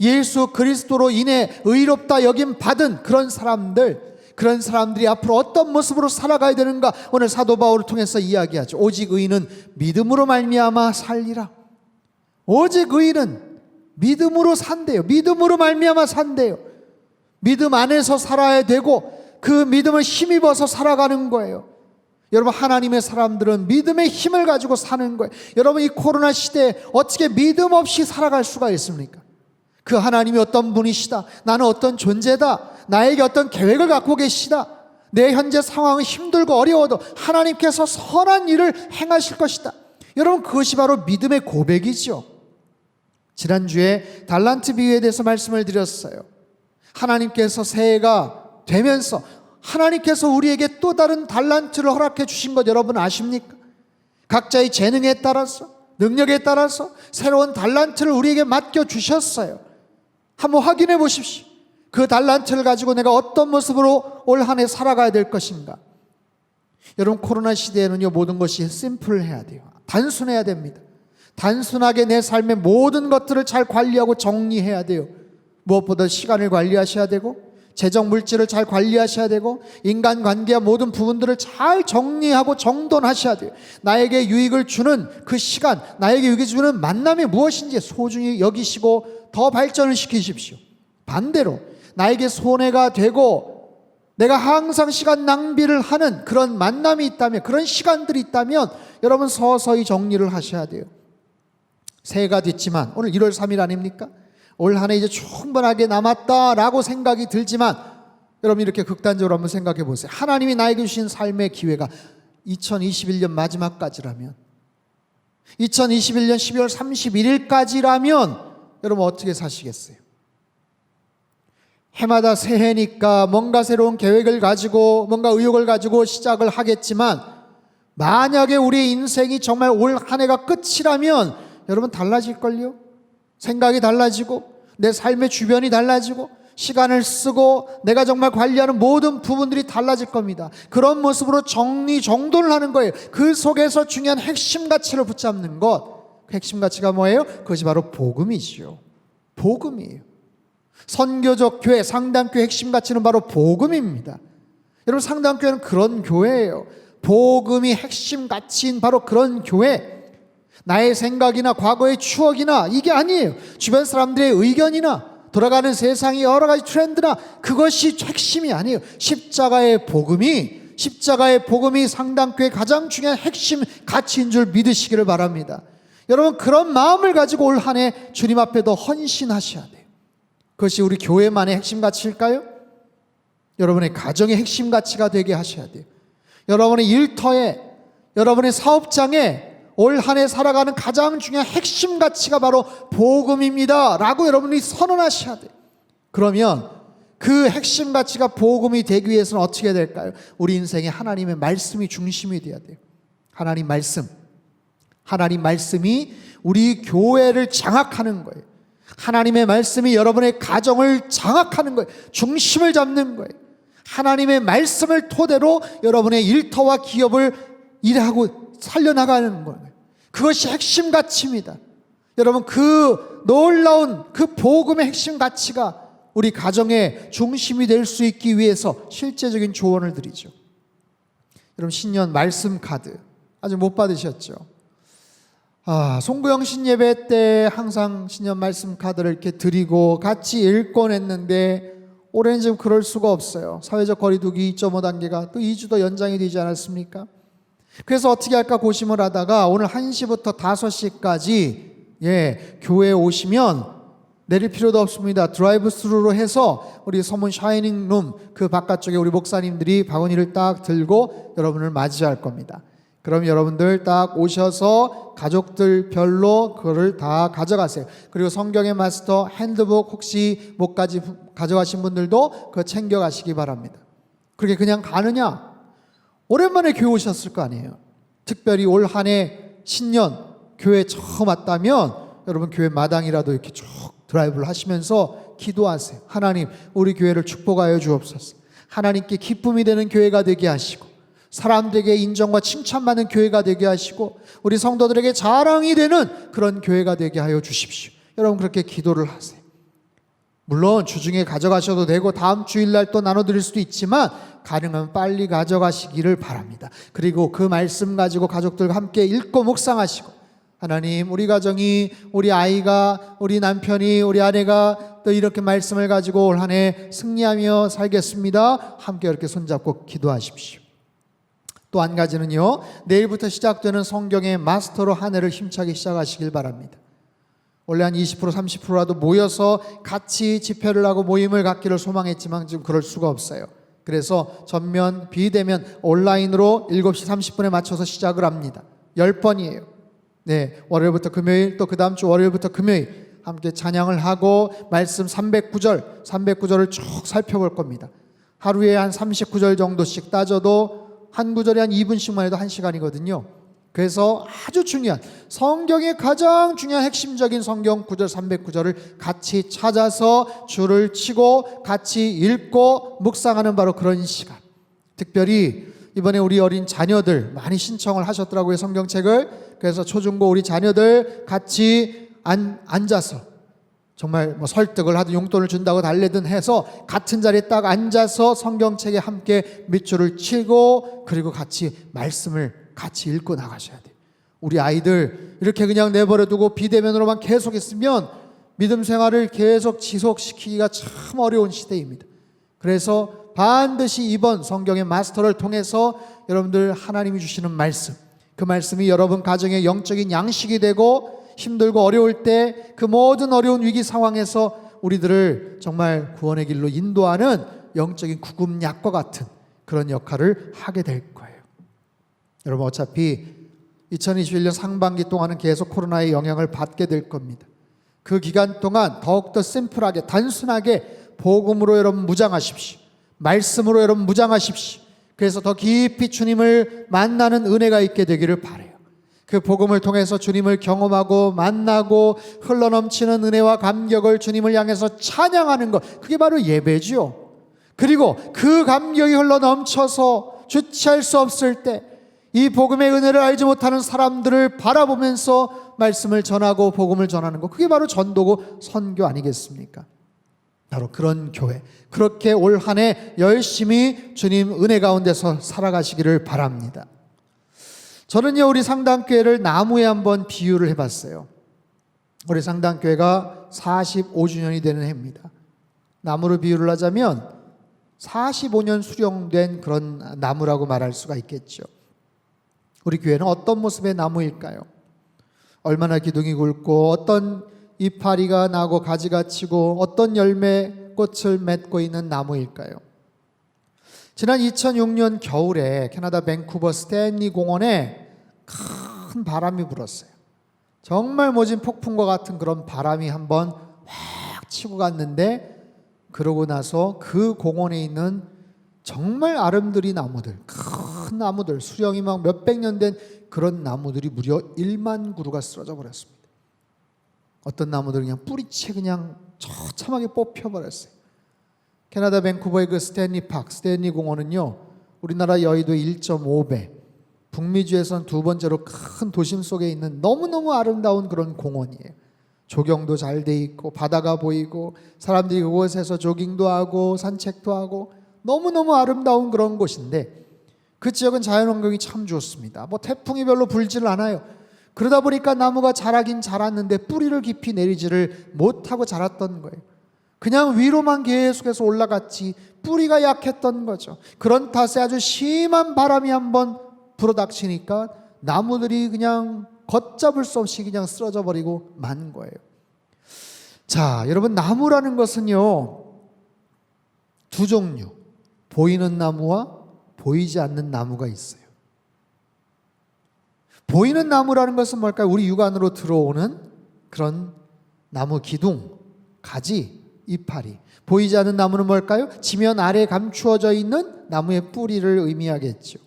예수 그리스도로 인해 의롭다 여김 받은 그런 사람들이 앞으로 어떤 모습으로 살아가야 되는가 오늘 사도 바울을 통해서 이야기하죠. 오직 의인은 믿음으로 말미암아 살리라. 오직 의인은 믿음으로 산대요. 믿음으로 말미암아 산대요. 믿음 안에서 살아야 되고 그 믿음을 힘입어서 살아가는 거예요. 여러분, 하나님의 사람들은 믿음의 힘을 가지고 사는 거예요. 여러분, 이 코로나 시대에 어떻게 믿음 없이 살아갈 수가 있습니까? 그 하나님이 어떤 분이시다, 나는 어떤 존재다, 나에게 어떤 계획을 갖고 계시다, 내 현재 상황은 힘들고 어려워도 하나님께서 선한 일을 행하실 것이다. 여러분, 그것이 바로 믿음의 고백이죠. 지난주에 달란트 비유에 대해서 말씀을 드렸어요. 하나님께서 새해가 되면서 하나님께서 우리에게 또 다른 달란트를 허락해 주신 것 여러분 아십니까? 각자의 재능에 따라서, 능력에 따라서 새로운 달란트를 우리에게 맡겨 주셨어요. 한번 확인해 보십시오. 그 달란트를 가지고 내가 어떤 모습으로 올 한 해 살아가야 될 것인가. 여러분, 코로나 시대에는요, 모든 것이 심플해야 돼요. 단순해야 됩니다. 단순하게 내 삶의 모든 것들을 잘 관리하고 정리해야 돼요. 무엇보다 시간을 관리하셔야 되고, 재정 물질을 잘 관리하셔야 되고, 인간관계와 모든 부분들을 잘 정리하고 정돈하셔야 돼요. 나에게 유익을 주는 그 시간, 나에게 유익을 주는 만남이 무엇인지 소중히 여기시고 더 발전을 시키십시오. 반대로 나에게 손해가 되고 내가 항상 시간 낭비를 하는 그런 만남이 있다면, 그런 시간들이 있다면 여러분 서서히 정리를 하셔야 돼요. 새해가 됐지만 오늘 1월 3일 아닙니까? 올 한 해 이제 충분하게 남았다라고 생각이 들지만 여러분, 이렇게 극단적으로 한번 생각해 보세요. 하나님이 나에게 주신 삶의 기회가 2021년 마지막까지라면, 2021년 12월 31일까지라면 여러분 어떻게 사시겠어요? 해마다 새해니까 뭔가 새로운 계획을 가지고 뭔가 의욕을 가지고 시작을 하겠지만, 만약에 우리의 인생이 정말 올 한 해가 끝이라면 여러분 달라질걸요? 생각이 달라지고 내 삶의 주변이 달라지고 시간을 쓰고 내가 정말 관리하는 모든 부분들이 달라질 겁니다. 그런 모습으로 정리정돈을 하는 거예요. 그 속에서 중요한 핵심 가치를 붙잡는 것, 그 핵심 가치가 뭐예요? 그것이 바로 복음이죠. 복음이에요. 선교적 교회, 상담교회 핵심 가치는 바로 복음입니다. 여러분, 상담교회는 그런 교회예요. 복음이 핵심 가치인 바로 그런 교회. 나의 생각이나 과거의 추억이나 이게 아니에요. 주변 사람들의 의견이나 돌아가는 세상의 여러 가지 트렌드나 그것이 핵심이 아니에요. 십자가의 복음이 상담교회의 가장 중요한 핵심 가치인 줄 믿으시기를 바랍니다. 여러분, 그런 마음을 가지고 올 한 해 주님 앞에 더 헌신하셔야 돼요. 그것이 우리 교회만의 핵심 가치일까요? 여러분의 가정의 핵심 가치가 되게 하셔야 돼요. 여러분의 일터에, 여러분의 사업장에 올 한 해 살아가는 가장 중요한 핵심 가치가 바로 복음입니다 라고 여러분이 선언하셔야 돼요. 그러면 그 핵심 가치가 복음이 되기 위해서는 어떻게 해야 될까요? 우리 인생에 하나님의 말씀이 중심이 돼야 돼요. 하나님 말씀이 우리 교회를 장악하는 거예요. 하나님의 말씀이 여러분의 가정을 장악하는 거예요. 중심을 잡는 거예요. 하나님의 말씀을 토대로 여러분의 일터와 기업을 일하고 살려나가는 거예요. 그것이 핵심 가치입니다. 여러분, 그 놀라운 그 복음의 핵심 가치가 우리 가정의 중심이 될 수 있기 위해서 실제적인 조언을 드리죠. 여러분, 신년 말씀 카드 아직 못 받으셨죠? 송구영 신예배 때 항상 신년 말씀 카드를 이렇게 드리고 같이 읽곤 했는데 올해는 좀 그럴 수가 없어요. 사회적 거리두기 2.5단계가 또 2주 더 연장이 되지 않았습니까? 그래서 어떻게 할까 고심을 하다가 오늘 1시부터 5시까지 교회에 오시면 내릴 필요도 없습니다. 드라이브 스루로 해서 우리 서문 샤이닝 룸 그 바깥쪽에 우리 목사님들이 바구니를 딱 들고 여러분을 맞이할 겁니다. 그럼 여러분들 딱 오셔서 가족들 별로 그거를 다 가져가세요. 그리고 성경의 마스터 핸드북 혹시 못 가져가신 분들도 그거 챙겨가시기 바랍니다. 그렇게 그냥 가느냐? 오랜만에 교회 오셨을 거 아니에요. 특별히 올 한 해 신년 교회 처음 왔다면 여러분 교회 마당이라도 이렇게 쭉 드라이브를 하시면서 기도하세요. 하나님, 우리 교회를 축복하여 주옵소서. 하나님께 기쁨이 되는 교회가 되게 하시고 사람들에게 인정과 칭찬받는 교회가 되게 하시고 우리 성도들에게 자랑이 되는 그런 교회가 되게 하여 주십시오. 여러분 그렇게 기도를 하세요. 물론 주중에 가져가셔도 되고 다음 주일날 또 나눠드릴 수도 있지만 가능하면 빨리 가져가시기를 바랍니다. 그리고 그 말씀 가지고 가족들과 함께 읽고 묵상하시고 하나님 우리 가정이 우리 아이가 우리 남편이 우리 아내가 또 이렇게 말씀을 가지고 올 한 해 승리하며 살겠습니다. 함께 이렇게 손잡고 기도하십시오. 또 한 가지는요, 내일부터 시작되는 성경의 마스터로 한 해를 힘차게 시작하시길 바랍니다. 원래 한 20% 30%라도 모여서 같이 집회를 하고 모임을 갖기를 소망했지만 지금 그럴 수가 없어요. 그래서 전면 비대면 온라인으로 7시 30분에 맞춰서 시작을 합니다. 10번이에요. 네, 월요일부터 금요일 또 그 다음 주 월요일부터 금요일 함께 찬양을 하고 말씀 309절을 쭉 살펴볼 겁니다. 하루에 한 39절 정도씩 따져도 한 구절에 한 2분씩만 해도 1시간이거든요. 그래서 아주 중요한 성경의 가장 중요한 핵심적인 성경 구절 309절을 같이 찾아서 줄을 치고 같이 읽고 묵상하는 바로 그런 시간. 특별히 이번에 우리 어린 자녀들 많이 신청을 하셨더라고요, 성경책을. 그래서 초중고 우리 자녀들 같이 앉아서 정말 뭐 설득을 하든 용돈을 준다고 달래든 해서 같은 자리에 딱 앉아서 성경책에 함께 밑줄을 치고 그리고 같이 말씀을 같이 읽고 나가셔야 돼요. 우리 아이들 이렇게 그냥 내버려두고 비대면으로만 계속 있으면 믿음 생활을 계속 지속시키기가 참 어려운 시대입니다. 그래서 반드시 이번 성경의 마스터를 통해서 여러분들 하나님이 주시는 말씀, 그 말씀이 여러분 가정의 영적인 양식이 되고 힘들고 어려울 때 그 모든 어려운 위기 상황에서 우리들을 정말 구원의 길로 인도하는 영적인 구급약과 같은 그런 역할을 하게 될 거예요. 여러분 어차피 2021년 상반기 동안은 계속 코로나의 영향을 받게 될 겁니다. 그 기간 동안 더욱더 심플하게 단순하게 복음으로 여러분 무장하십시오. 말씀으로 여러분 무장하십시오. 그래서 더 깊이 주님을 만나는 은혜가 있게 되기를 바라요. 그 복음을 통해서 주님을 경험하고 만나고 흘러넘치는 은혜와 감격을 주님을 향해서 찬양하는 것, 그게 바로 예배죠. 그리고 그 감격이 흘러넘쳐서 주체할 수 없을 때 이 복음의 은혜를 알지 못하는 사람들을 바라보면서 말씀을 전하고 복음을 전하는 것, 그게 바로 전도고 선교 아니겠습니까? 바로 그런 교회, 그렇게 올 한 해 열심히 주님 은혜 가운데서 살아가시기를 바랍니다. 저는요, 우리 상당교회를 나무에 한번 비유를 해봤어요. 우리 상당교회가 45주년이 되는 해입니다. 나무로 비유를 하자면 45년 수령된 그런 나무라고 말할 수가 있겠죠. 우리 교회는 어떤 모습의 나무일까요? 얼마나 기둥이 굵고 어떤 이파리가 나고 가지가 치고 어떤 열매 꽃을 맺고 있는 나무일까요? 지난 2006년 겨울에 캐나다 밴쿠버 스탠리 공원에 큰 바람이 불었어요. 정말 모진 폭풍과 같은 그런 바람이 한번 확 치고 갔는데, 그러고 나서 그 공원에 있는 정말 아름드리 나무들, 큰 나무들, 수령이 막 몇백 년 된 그런 나무들이 무려 1만 그루가 쓰러져 버렸습니다. 어떤 나무들은 그냥 뿌리채 그냥 처참하게 뽑혀버렸어요. 캐나다 밴쿠버의 그 스탠리 공원은요, 우리나라 여의도의 1.5배, 북미주에선 두 번째로 큰 도심 속에 있는 너무너무 아름다운 그런 공원이에요. 조경도 잘 돼 있고 바다가 보이고 사람들이 그곳에서 조깅도 하고 산책도 하고 너무너무 아름다운 그런 곳인데, 그 지역은 자연환경이 참 좋습니다. 뭐 태풍이 별로 불지를 않아요. 그러다 보니까 나무가 자라긴 자랐는데 뿌리를 깊이 내리지를 못하고 자랐던 거예요. 그냥 위로만 계속해서 올라갔지 뿌리가 약했던 거죠. 그런 탓에 아주 심한 바람이 한번 불어닥치니까 나무들이 그냥 걷잡을 수 없이 그냥 쓰러져 버리고 만 거예요. 자, 여러분, 나무라는 것은요, 두 종류, 보이는 나무와 보이지 않는 나무가 있어요. 보이는 나무라는 것은 뭘까요? 우리 육안으로 들어오는 그런 나무 기둥, 가지, 이파리. 보이지 않는 나무는 뭘까요? 지면 아래에 감추어져 있는 나무의 뿌리를 의미하겠죠.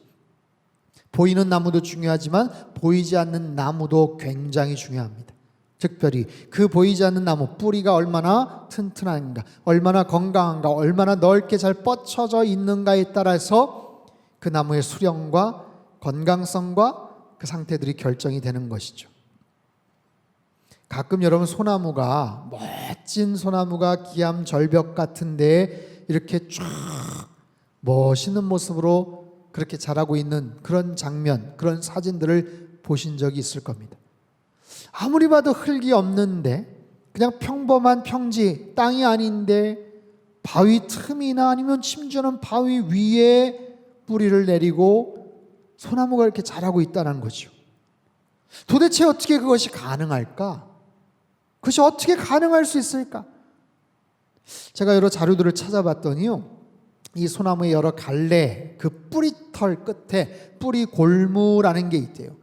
보이는 나무도 중요하지만 보이지 않는 나무도 굉장히 중요합니다. 특별히 그 보이지 않는 나무 뿌리가 얼마나 튼튼한가, 얼마나 건강한가, 얼마나 넓게 잘 뻗쳐져 있는가에 따라서 그 나무의 수령과 건강성과 그 상태들이 결정이 되는 것이죠. 가끔 여러분 소나무가, 멋진 소나무가 기암 절벽 같은 데에 이렇게 쫙 멋있는 모습으로 그렇게 자라고 있는 그런 장면, 그런 사진들을 보신 적이 있을 겁니다. 아무리 봐도 흙이 없는데, 그냥 평범한 평지, 땅이 아닌데 바위 틈이나 아니면 심지어는 바위 위에 뿌리를 내리고 소나무가 이렇게 자라고 있다는 거죠. 도대체 어떻게 그것이 가능할까? 그것이 어떻게 가능할 수 있을까? 제가 여러 자료들을 찾아봤더니요, 이 소나무의 여러 갈래, 그 뿌리털 끝에 뿌리 골무라는 게 있대요.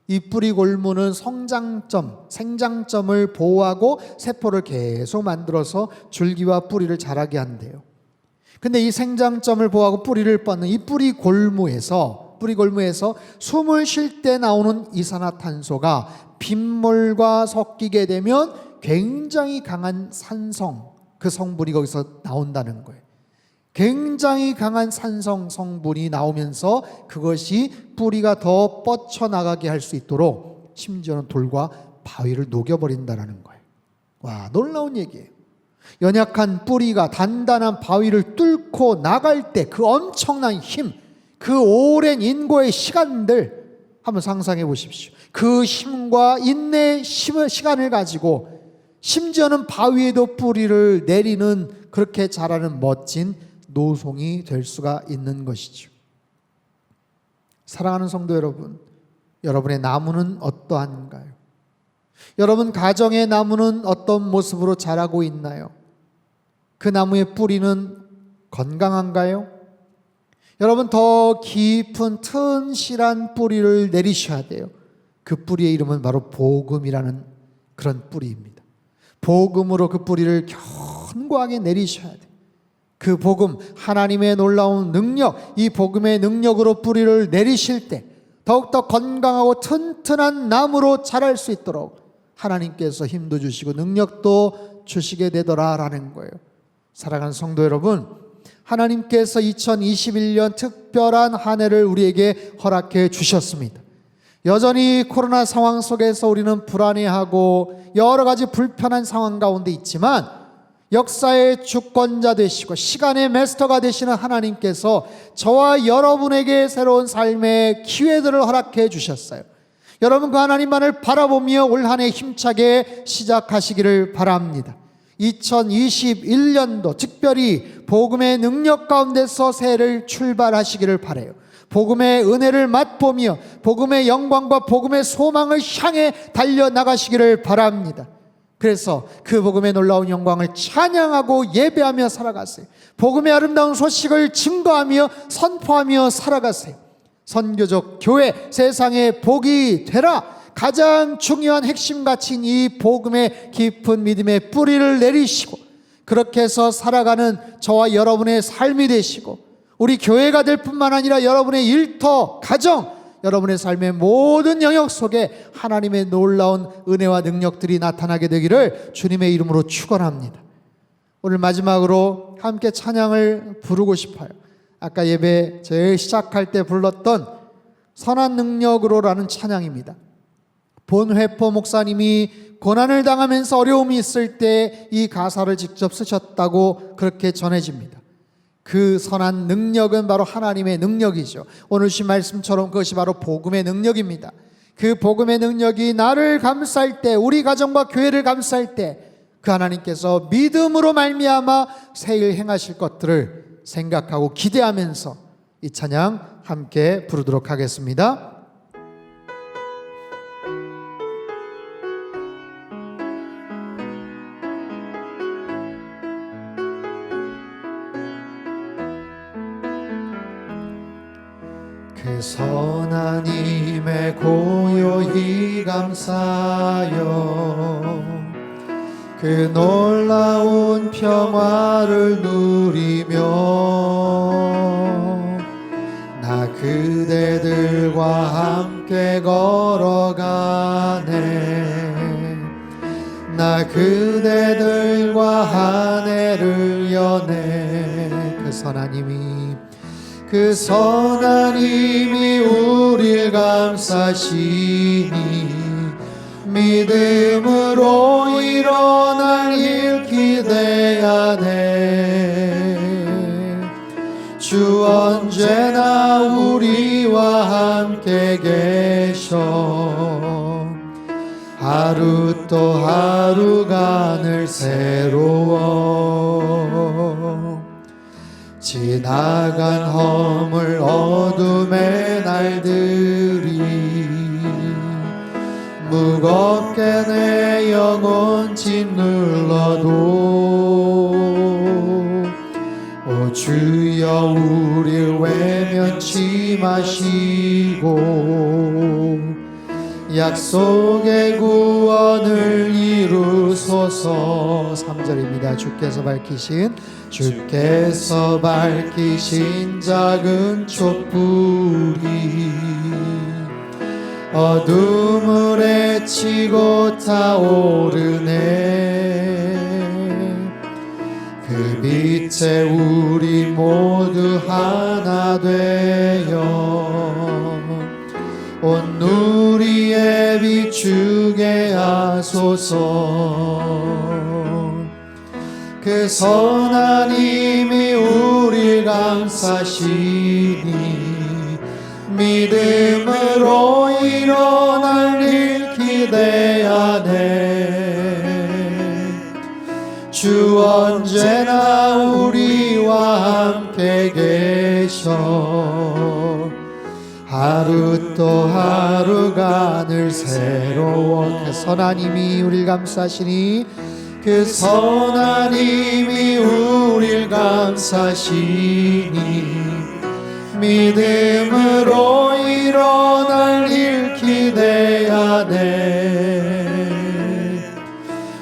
이 뿌리 골무는 성장점, 생장점을 보호하고 세포를 계속 만들어서 줄기와 뿌리를 자라게 한대요. 근데 이 생장점을 보호하고 뿌리를 뻗는 이 뿌리 골무에서 숨을 쉴 때 나오는 이산화탄소가 빗물과 섞이게 되면 굉장히 강한 산성, 그 성분이 거기서 나온다는 거예요. 굉장히 강한 산성 성분이 나오면서 그것이 뿌리가 더 뻗쳐나가게 할 수 있도록 심지어는 돌과 바위를 녹여버린다는 거예요. 와, 놀라운 얘기예요. 연약한 뿌리가 단단한 바위를 뚫고 나갈 때 그 엄청난 힘, 그 오랜 인고의 시간들 한번 상상해 보십시오. 그 힘과 인내의 시간을 가지고 심지어는 바위에도 뿌리를 내리는, 그렇게 자라는 멋진 노송이 될 수가 있는 것이죠. 사랑하는 성도 여러분, 여러분의 나무는 어떠한가요? 여러분 가정의 나무는 어떤 모습으로 자라고 있나요? 그 나무의 뿌리는 건강한가요? 여러분, 더 깊은 튼실한 뿌리를 내리셔야 돼요. 그 뿌리의 이름은 바로 복음이라는 그런 뿌리입니다. 복음으로 그 뿌리를 견고하게 내리셔야 돼요. 그 복음, 하나님의 놀라운 능력, 이 복음의 능력으로 뿌리를 내리실 때 더욱더 건강하고 튼튼한 나무로 자랄 수 있도록 하나님께서 힘도 주시고 능력도 주시게 되더라라는 거예요. 사랑하는 성도 여러분, 하나님께서 2021년 특별한 한 해를 우리에게 허락해 주셨습니다. 여전히 코로나 상황 속에서 우리는 불안해하고 여러 가지 불편한 상황 가운데 있지만, 역사의 주권자 되시고 시간의 마스터가 되시는 하나님께서 저와 여러분에게 새로운 삶의 기회들을 허락해 주셨어요. 여러분, 그 하나님만을 바라보며 올 한 해 힘차게 시작하시기를 바랍니다. 2021년도 특별히 복음의 능력 가운데서 새해를 출발하시기를 바라요. 복음의 은혜를 맛보며 복음의 영광과 복음의 소망을 향해 달려나가시기를 바랍니다. 그래서 그 복음의 놀라운 영광을 찬양하고 예배하며 살아가세요. 복음의 아름다운 소식을 증거하며 선포하며 살아가세요. 선교적 교회, 세상의 복이 되라. 가장 중요한 핵심 가치인 이 복음의 깊은 믿음의 뿌리를 내리시고, 그렇게 해서 살아가는 저와 여러분의 삶이 되시고, 우리 교회가 될 뿐만 아니라 여러분의 일터, 가정, 여러분의 삶의 모든 영역 속에 하나님의 놀라운 은혜와 능력들이 나타나게 되기를 주님의 이름으로 축원합니다. 오늘 마지막으로 함께 찬양을 부르고 싶어요. 아까 예배 제일 시작할 때 불렀던 선한 능력으로라는 찬양입니다. 본회포 목사님이 고난을 당하면서 어려움이 있을 때 이 가사를 직접 쓰셨다고 그렇게 전해집니다. 그 선한 능력은 바로 하나님의 능력이죠. 오늘 주신 말씀처럼 그것이 바로 복음의 능력입니다. 그 복음의 능력이 나를 감쌀 때, 우리 가정과 교회를 감쌀 때 그 하나님께서 믿음으로 말미암아 새일 행하실 것들을 생각하고 기대하면서 이 찬양 함께 부르도록 하겠습니다. 그 선한 힘에 고요히 감사여 그 놀라운 평화를 누리며 나 그대들과 함께 걸어가네. 나 그대들과 한 해를 여네. 그 선한 힘이 그 선한 힘이 우릴 감싸시니 믿음으로 일어날 일 기대하네. 주 언제나 우리와 함께 계셔 하루 또 하루가 늘 새로워. 지나간 허물 어둠의 날들이 무겁게 내 영혼 짓눌러도 오 주여 우릴 외면치 마시고 약속의 구원을 이루소서. 3절입니다. 주께서 밝히신 작은 촛불이 어둠을 헤치고 타오르네. 그 빛에 우리 모두 하나 되어 온 누리에 비추게 하소서. 그 선한 힘이 우릴 감싸시니 믿음으로 일어날 일 기대하네. 주 언제나 우리와 함께 계셔 하루 또 하루가 늘 새로워. 그 선한 힘이 우릴 감싸시니 그 선한 힘이 우릴 감싸시니 믿음으로 일어날 일 기대하네.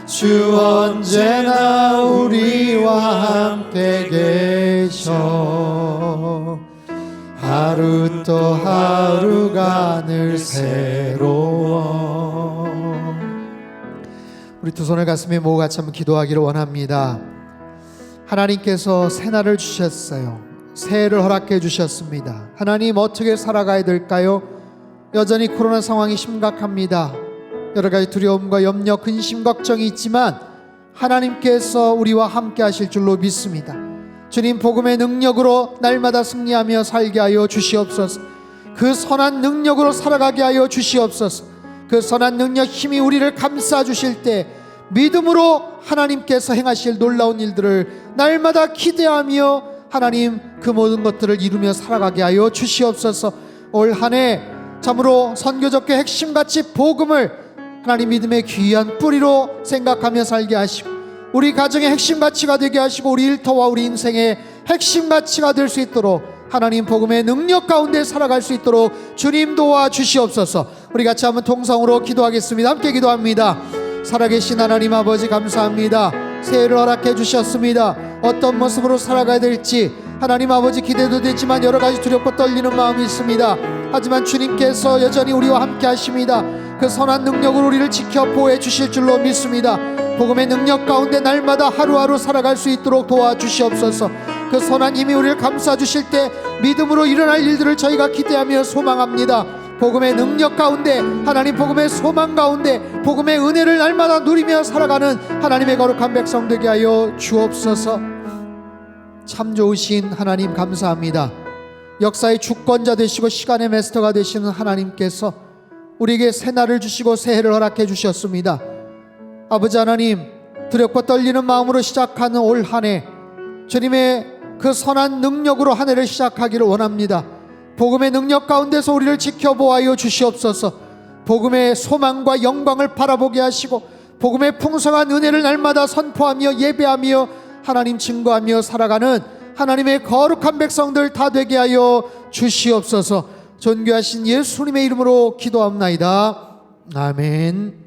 주 언제나 우리와 함께 계셔 하루 또 하루가 늘 새로워. 우리 두 손을 가슴에 모으고 같이 한번 기도하기를 원합니다. 하나님께서 새날을 주셨어요. 새해를 허락해 주셨습니다. 하나님, 어떻게 살아가야 될까요? 여전히 코로나 상황이 심각합니다. 여러 가지 두려움과 염려, 근심, 걱정이 있지만 하나님께서 우리와 함께 하실 줄로 믿습니다. 주님, 복음의 능력으로 날마다 승리하며 살게 하여 주시옵소서. 그 선한 능력으로 살아가게 하여 주시옵소서. 그 선한 능력, 힘이 우리를 감싸 주실 때 믿음으로 하나님께서 행하실 놀라운 일들을 날마다 기대하며 하나님, 그 모든 것들을 이루며 살아가게 하여 주시옵소서. 올 한 해 참으로 선교적교 핵심가치 복음을 하나님 믿음의 귀한 뿌리로 생각하며 살게 하시고 우리 가정의 핵심가치가 되게 하시고 우리 일터와 우리 인생의 핵심가치가 될 수 있도록 하나님 복음의 능력 가운데 살아갈 수 있도록 주님 도와주시옵소서. 우리 같이 한번 통성으로 기도하겠습니다. 함께 기도합니다. 살아계신 하나님 아버지, 감사합니다. 새해를 허락해 주셨습니다. 어떤 모습으로 살아가야 될지 하나님 아버지 기대도 되지만 여러 가지 두렵고 떨리는 마음이 있습니다. 하지만 주님께서 여전히 우리와 함께 하십니다. 그 선한 능력으로 우리를 지켜 보호해 주실 줄로 믿습니다. 복음의 능력 가운데 날마다 하루하루 살아갈 수 있도록 도와주시옵소서. 그 선한 힘이 우리를 감싸 주실 때 믿음으로 일어날 일들을 저희가 기대하며 소망합니다. 복음의 능력 가운데, 하나님 복음의 소망 가운데 복음의 은혜를 날마다 누리며 살아가는 하나님의 거룩한 백성 되게 하여 주옵소서. 참 좋으신 하나님, 감사합니다. 역사의 주권자 되시고 시간의 마스터가 되시는 하나님께서 우리에게 새날을 주시고 새해를 허락해 주셨습니다. 아버지 하나님, 두렵고 떨리는 마음으로 시작하는 올 한 해 주님의 그 선한 능력으로 한 해를 시작하기를 원합니다. 복음의 능력 가운데서 우리를 지켜보아여 주시옵소서. 복음의 소망과 영광을 바라보게 하시고 복음의 풍성한 은혜를 날마다 선포하며 예배하며 하나님 증거하며 살아가는 하나님의 거룩한 백성들 다 되게 하여 주시옵소서. 존귀하신 예수님의 이름으로 기도합나이다. 아멘.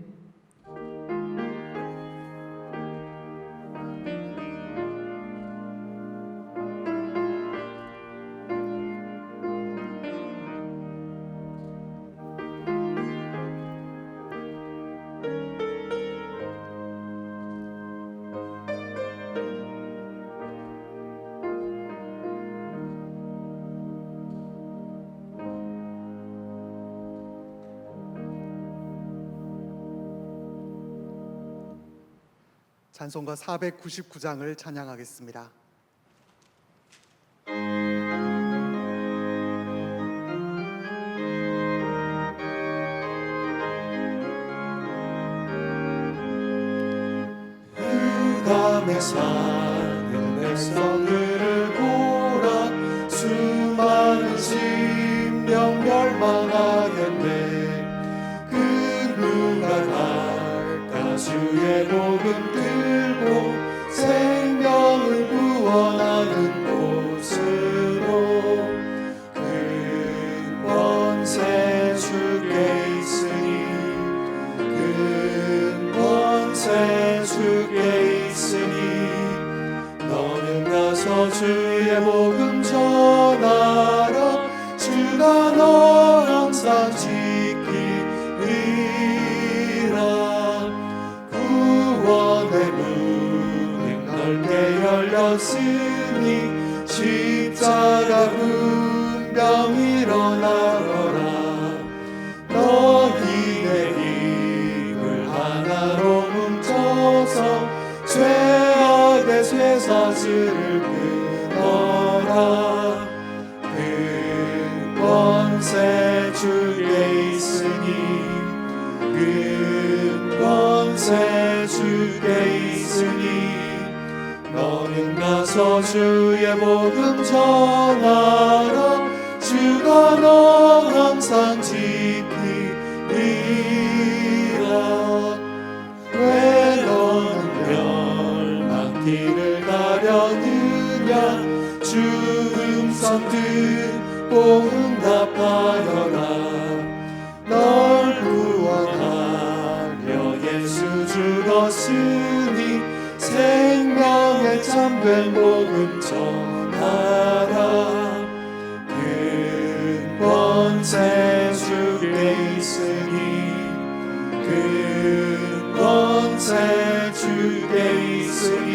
찬송가 499장을 찬양하겠습니다. 흑암에 사는 백성들을 보라. 수많은 심령 멸망하겠네. 그 누가 갈까 주의 복음 들고 생명을 구원하는 곳으로. 근권세 주께 있으니 근권세 주께 있으니 너는 가서 주의 복음 전하라. 주가 너 항상 지키리라. 구원의 문은 넓게 열렸으니 십자가 분명 일어나거라. 너희의 입을 하나로 뭉쳐서 죄악의 쇠사슬을 끊어라. 근권세 주께 있으니 근권세 주께 있으니 너는 가서 주의 복음 전하라. 주가 너 항상 지키리라. 왜 너는 멸망길을 가려느냐. 주 음성 듣고 응답하여라. 널 구원하려 예수 죽었으니 생명의 참된 복음 전하라. 근권세 주께 있으니 근권세 주께 있으니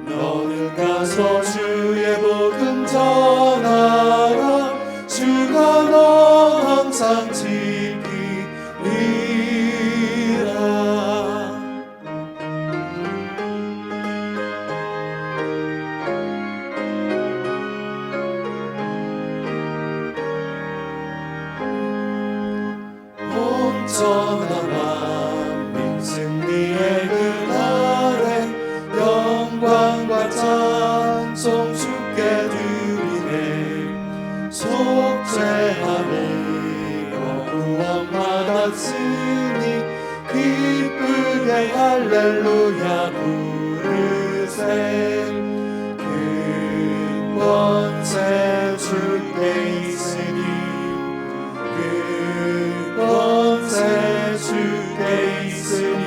너는 가서 주의 복음 전하라. 주가 너 항상 지키리라. 온전한 만민 승리의 그날에 영광과 찬송 주께 드리네. 속죄함이 구원 받았으니 기쁘게 할렐루야 부르세. 근권세 주께 있으니 근권세 주께 있으니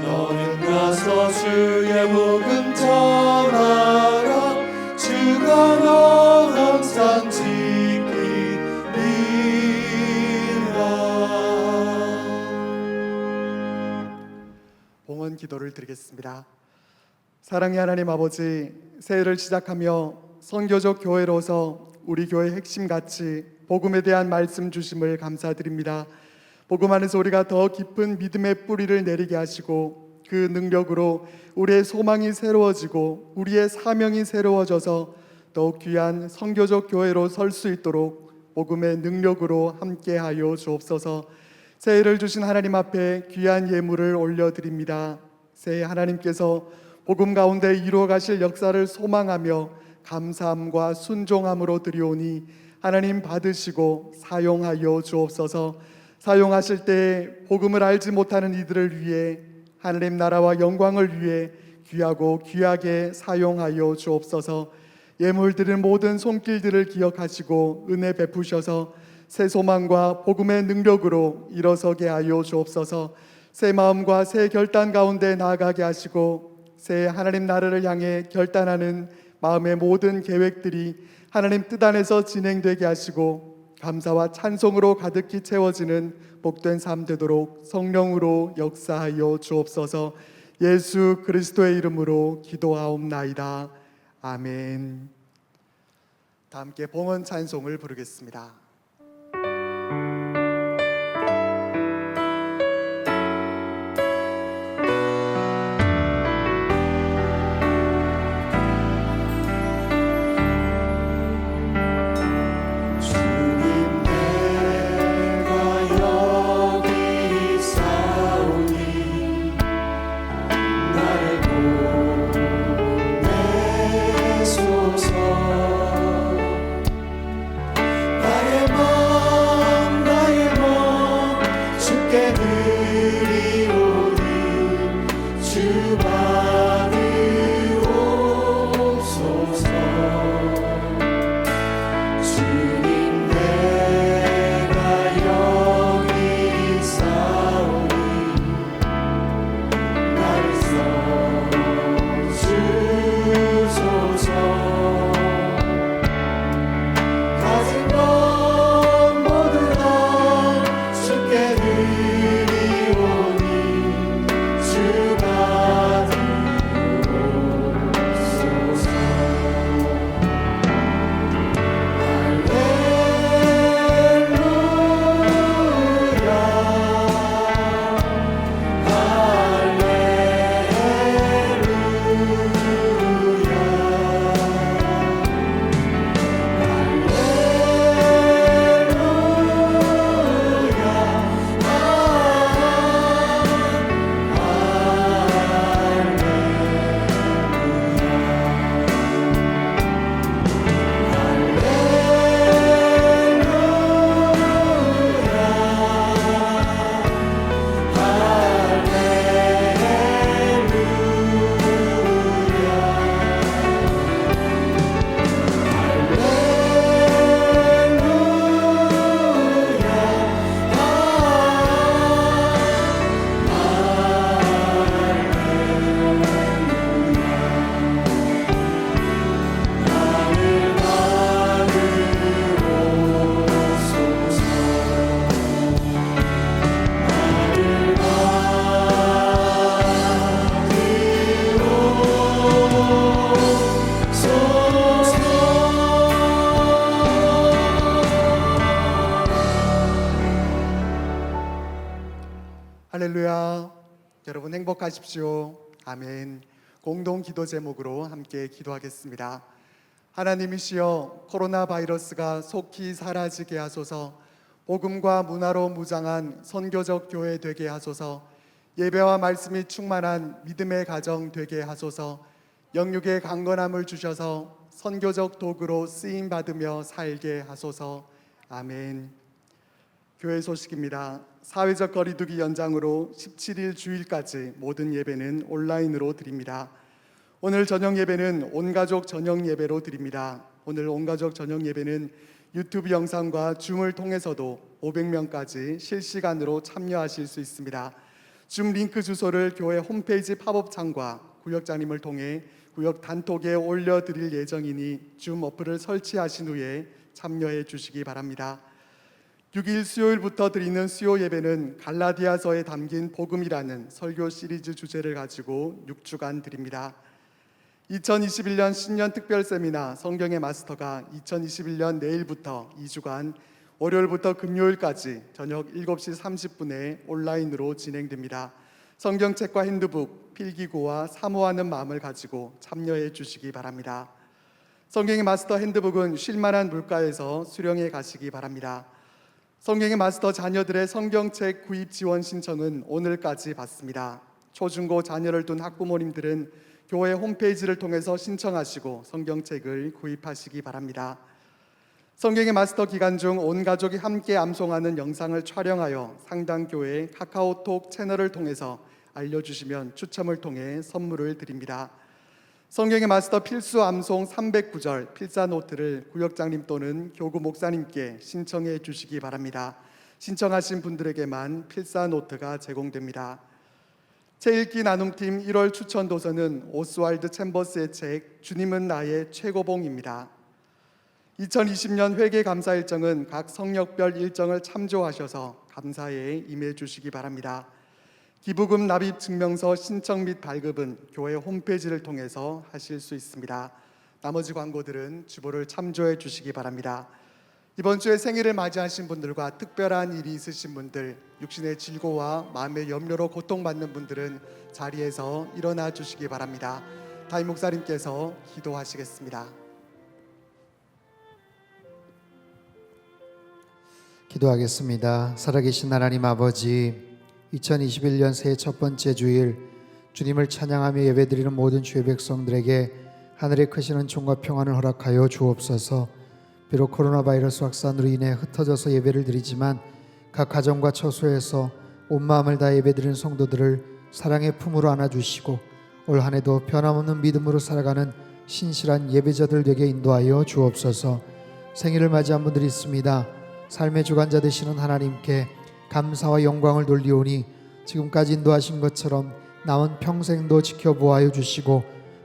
너는 가서 주의 복음 전하라. 주가 너 항상 지키리라. 봉헌 기도를 드리겠습니다. 사랑의 하나님 아버지, 새해를 시작하며 선교적 교회로서 우리 교회 핵심 가치 복음에 대한 말씀 주심을 감사드립니다. 복음 안에서 우리가 더 깊은 믿음의 뿌리를 내리게 하시고 그 능력으로 우리의 소망이 새로워지고 우리의 사명이 새로워져서 더욱 귀한 선교적 교회로 설 수 있도록 복음의 능력으로 함께하여 주옵소서. 새해를 주신 하나님 앞에 귀한 예물을 올려드립니다. 새해 하나님께서 복음 가운데 이루어 가실 역사를 소망하며 감사함과 순종함으로 드리오니 하나님 받으시고 사용하여 주옵소서. 사용하실 때 복음을 알지 못하는 이들을 위해 하나님 나라와 영광을 위해 귀하고 귀하게 사용하여 주옵소서. 예물 드린 모든 손길들을 기억하시고 은혜 베푸셔서 새 소망과 복음의 능력으로 일어서게 하여 주옵소서. 새 마음과 새 결단 가운데 나아가게 하시고 새 하나님 나라를 향해 결단하는 마음의 모든 계획들이 하나님 뜻 안에서 진행되게 하시고 감사와 찬송으로 가득히 채워지는 복된 삶 되도록 성령으로 역사하여 주옵소서. 예수 그리스도의 이름으로 기도하옵나이다. 아멘. 다 함께 봉헌 찬송을 부르겠습니다. 축복하십시오. 아멘. 공동 기도 제목으로 함께 기도하겠습니다. 하나님이시여, 코로나 바이러스가 속히 사라지게 하소서. 복음과 문화로 무장한 선교적 교회 되게 하소서. 예배와 말씀이 충만한 믿음의 가정 되게 하소서. 영육의 강건함을 주셔서 선교적 도구로 쓰임 받으며 살게 하소서. 아멘. 교회 소식입니다. 사회적 거리두기 연장으로 17일 주일까지 모든 예배는 온라인으로 드립니다. 오늘 저녁 예배는 온가족 저녁 예배로 드립니다. 오늘 온가족 저녁 예배는 유튜브 영상과 줌을 통해서도 500명까지 실시간으로 참여하실 수 있습니다. 줌 링크 주소를 교회 홈페이지 팝업창과 구역장님을 통해 구역 단톡에 올려드릴 예정이니 줌 어플을 설치하신 후에 참여해 주시기 바랍니다. 6일 수요일부터 드리는 수요 예배는 갈라디아서에 담긴 복음이라는 설교 시리즈 주제를 가지고 6주간 드립니다. 2021년 신년 특별 세미나 성경의 마스터가 2021년 내일부터 2주간 월요일부터 금요일까지 저녁 7시 30분에 온라인으로 진행됩니다. 성경책과 핸드북, 필기구와 사모하는 마음을 가지고 참여해 주시기 바랍니다. 성경의 마스터 핸드북은 쉴만한 물가에서 수령해 가시기 바랍니다. 성경의 마스터 자녀들의 성경책 구입 지원 신청은 오늘까지 받습니다. 초중고 자녀를 둔 학부모님들은 교회 홈페이지를 통해서 신청하시고 성경책을 구입하시기 바랍니다. 성경의 마스터 기간 중 온 가족이 함께 암송하는 영상을 촬영하여 상당교회 카카오톡 채널을 통해서 알려주시면 추첨을 통해 선물을 드립니다. 성경의 마스터 필수 암송 309절 필사 노트를 구역장님 또는 교구 목사님께 신청해 주시기 바랍니다. 신청하신 분들에게만 필사 노트가 제공됩니다. 제1기 나눔팀 1월 추천 도서는 오스왈드 챔버스의 책 주님은 나의 최고봉입니다. 2020년 회계 감사 일정은 각 성역별 일정을 참조하셔서 감사에 임해 주시기 바랍니다. 기부금 납입 증명서 신청 및 발급은 교회 홈페이지를 통해서 하실 수 있습니다. 나머지 광고들은 주보를 참조해 주시기 바랍니다. 이번 주에 생일을 맞이하신 분들과 특별한 일이 있으신 분들, 육신의 질고와 마음의 염려로 고통받는 분들은 자리에서 일어나 주시기 바랍니다. 담임 목사님께서 기도하시겠습니다. 기도하겠습니다. 살아계신 하나님 아버지, 2021년 새해 첫 번째 주일 주님을 찬양하며 예배드리는 모든 주의 백성들에게 하늘에 크시는 총과 평안을 허락하여 주옵소서. 비록 코로나 바이러스 확산으로 인해 흩어져서 예배를 드리지만 각 가정과 처소에서 온 마음을 다해 예배드리는 성도들을 사랑의 품으로 안아주시고 올 한 해도 변함없는 믿음으로 살아가는 신실한 예배자들 되게 인도하여 주옵소서. 생일을 맞이한 분들이 있습니다. 삶의 주관자 되시는 하나님께 감사와 영광을 돌리오니 지금까지 인도하신 것처럼 남은 평생도 지켜보아여 주시고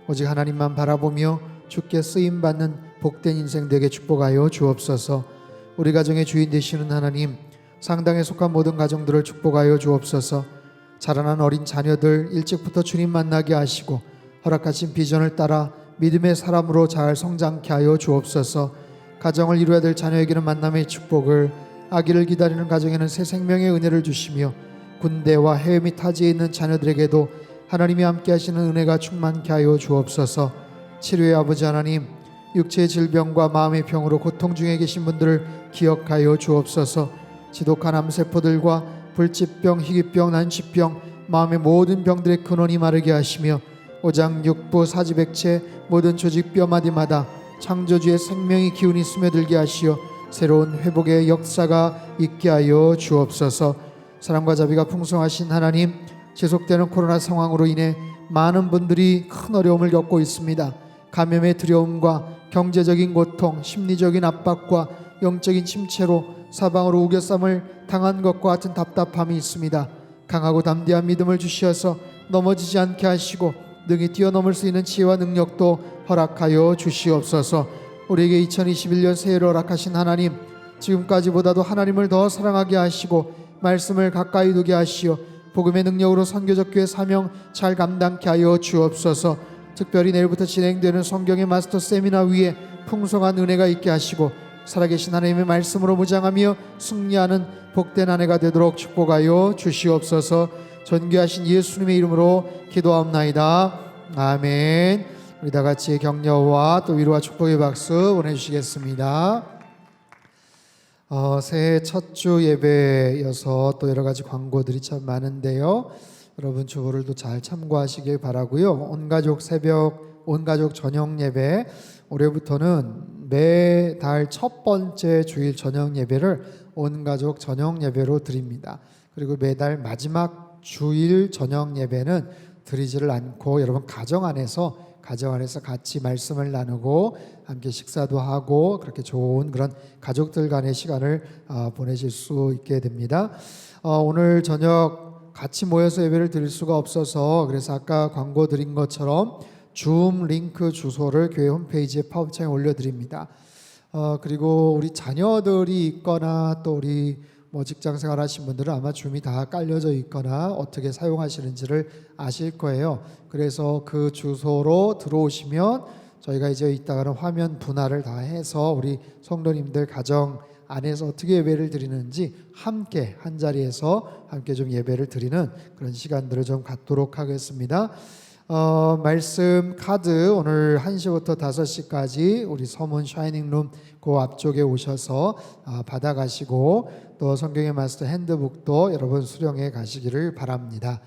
오직 하나님만 바라보며 주께 쓰임받는 복된 인생 되게 축복하여 주옵소서. 우리 가정의 주인 되시는 하나님, 상당에 속한 모든 가정들을 축복하여 주옵소서. 자라난 어린 자녀들 일찍부터 주님 만나게 하시고 허락하신 비전을 따라 믿음의 사람으로 잘 성장케 하여 주옵소서. 가정을 이루어야 될 자녀에게는 만남의 축복을, 아기를 기다리는 가정에는 새 생명의 은혜를 주시며 군대와 해외 및 타지에 있는 자녀들에게도 하나님이 함께 하시는 은혜가 충만케 하여 주옵소서. 치료의 아버지 하나님, 육체의 질병과 마음의 병으로 고통 중에 계신 분들을 기억하여 주옵소서. 지독한 암세포들과 불치병, 희귀병, 난치병, 마음의 모든 병들의 근원이 마르게 하시며 오장, 육부, 사지백체 모든 조직 뼈마디마다 창조주의 생명의 기운이 스며들게 하시어 새로운 회복의 역사가 있게 하여 주옵소서. 사랑과 자비가 풍성하신 하나님, 지속되는 코로나 상황으로 인해 많은 분들이 큰 어려움을 겪고 있습니다. 감염의 두려움과 경제적인 고통, 심리적인 압박과 영적인 침체로 사방으로 우겨쌈을 당한 것과 같은 답답함이 있습니다. 강하고 담대한 믿음을 주시어서 넘어지지 않게 하시고 능히 뛰어넘을 수 있는 지혜와 능력도 허락하여 주시옵소서. 우리에게 2021년 새해를 허락하신 하나님, 지금까지보다도 하나님을 더 사랑하게 하시고 말씀을 가까이 두게 하시어 복음의 능력으로 선교적 교회 사명 잘 감당케 하여 주옵소서. 특별히 내일부터 진행되는 성경의 마스터 세미나 위에 풍성한 은혜가 있게 하시고 살아계신 하나님의 말씀으로 무장하며 승리하는 복된 한 해가 되도록 축복하여 주시옵소서. 존귀하신 예수님의 이름으로 기도하옵나이다. 아멘. 우리 다 같이 격려와 또 위로와 축복의 박수 보내주시겠습니다. 새해 첫 주 예배여서 또 여러 가지 광고들이 참 많은데요. 여러분 주보를 또 잘 참고하시길 바라고요. 온가족 새벽 온가족 저녁 예배, 올해부터는 매달 첫 번째 주일 저녁 예배를 온가족 저녁 예배로 드립니다. 그리고 매달 마지막 주일 저녁 예배는 드리지를 않고 여러분 가정 안에서 같이 말씀을 나누고 함께 식사도 하고 그렇게 좋은 그런 가족들 간의 시간을 보내실 수 있게 됩니다. 오늘 저녁 같이 모여서 예배를 드릴 수가 없어서 그래서 아까 광고 드린 것처럼 줌 링크 주소를 교회 홈페이지에 팝업창에 올려드립니다. 그리고 우리 자녀들이 있거나 또 우리 직장 생활하신 분들은 아마 줌이 다 깔려져 있거나 어떻게 사용하시는지를 아실 거예요. 그래서 그 주소로 들어오시면 저희가 이제 이따가는 화면 분할을 다 해서 우리 성도님들 가정 안에서 어떻게 예배를 드리는지 함께 한 자리에서 함께 좀 예배를 드리는 그런 시간들을 좀 갖도록 하겠습니다. 말씀 카드 오늘 1시부터 5시까지 우리 서문 샤이닝룸 그 앞쪽에 오셔서 받아가시고 또 성경의 마스터 핸드북도 여러분 수령해 가시기를 바랍니다.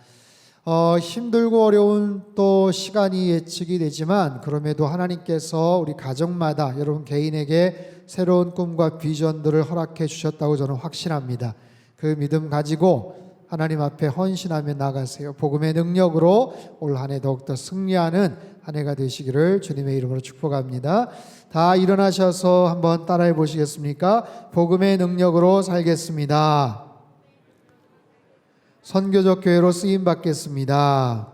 힘들고 어려운 또 시간이 예측이 되지만 그럼에도 하나님께서 우리 가정마다 여러분 개인에게 새로운 꿈과 비전들을 허락해 주셨다고 저는 확신합니다. 그 믿음 가지고 하나님 앞에 헌신하며 나가세요. 복음의 능력으로 올 한 해 더욱더 승리하는 한 해가 되시기를 주님의 이름으로 축복합니다. 다 일어나셔서 한번 따라해 보시겠습니까? 복음의 능력으로 살겠습니다. 선교적 교회로 쓰임 받겠습니다.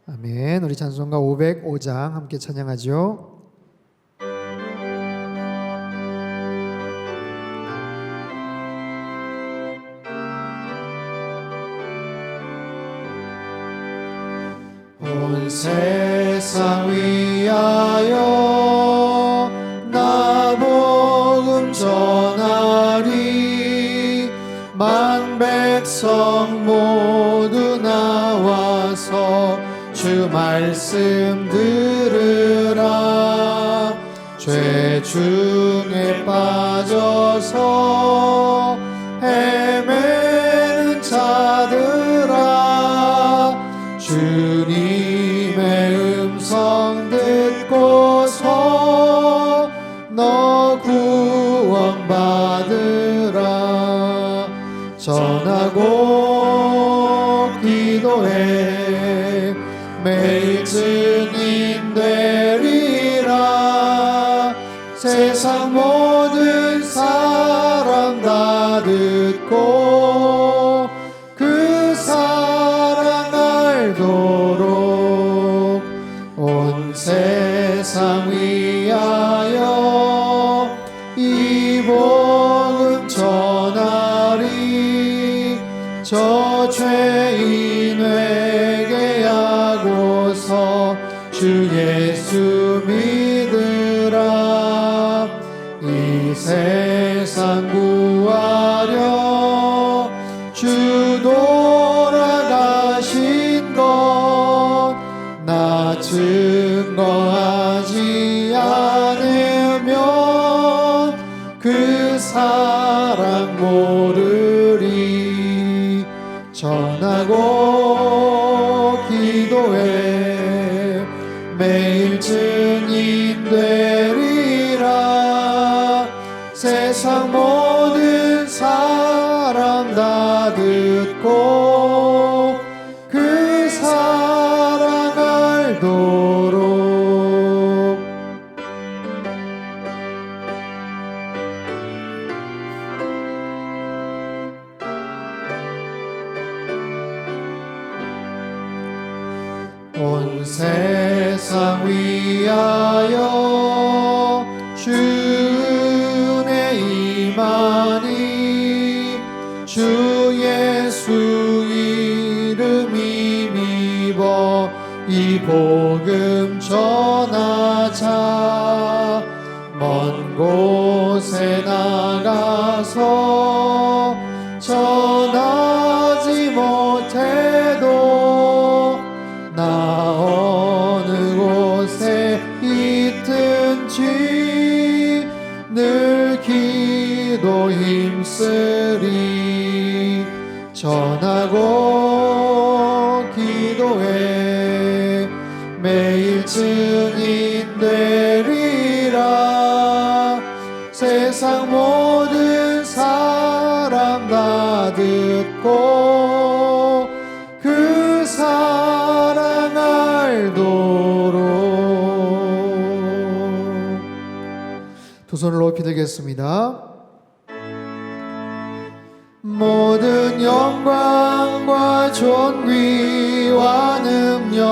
아멘. 우리 찬송가 505장 함께 찬양하죠. 온 세상 위하여 나 복음 전하리. 만 백성 모두 나와서 주 말씀 들으라. 죄 중에 빠져서 헤매는 자들아, 주님의 음성 듣고서 너 구원받으라. 전하고 기도해 매일 증인 되리라. 세상 모든 사람 다 듣고 그 사랑 알도록 온 세상 위하여 이 복음 전하리. 저 죄인에게 하고서 주 예수 믿으라. 이 세상 구하려 주 돌아가신 것 나 증거하지 않으면 그 사랑 모르리. 전하고 기도해 매일 증인 되리라. 세상 모든 사람 다 듣고 그 사랑 알도록. 온 세상 위하여 주 은혜 임하니. 주 예수 이름 힘입어 이 복음 전하자. 먼 곳에 나가서 전하지 매일 증인 되리라. 세상 모든 사람 다 듣고 그 사랑 알도록. 두 손을 높이 들겠습니다. 모든 영광과 존귀와 능력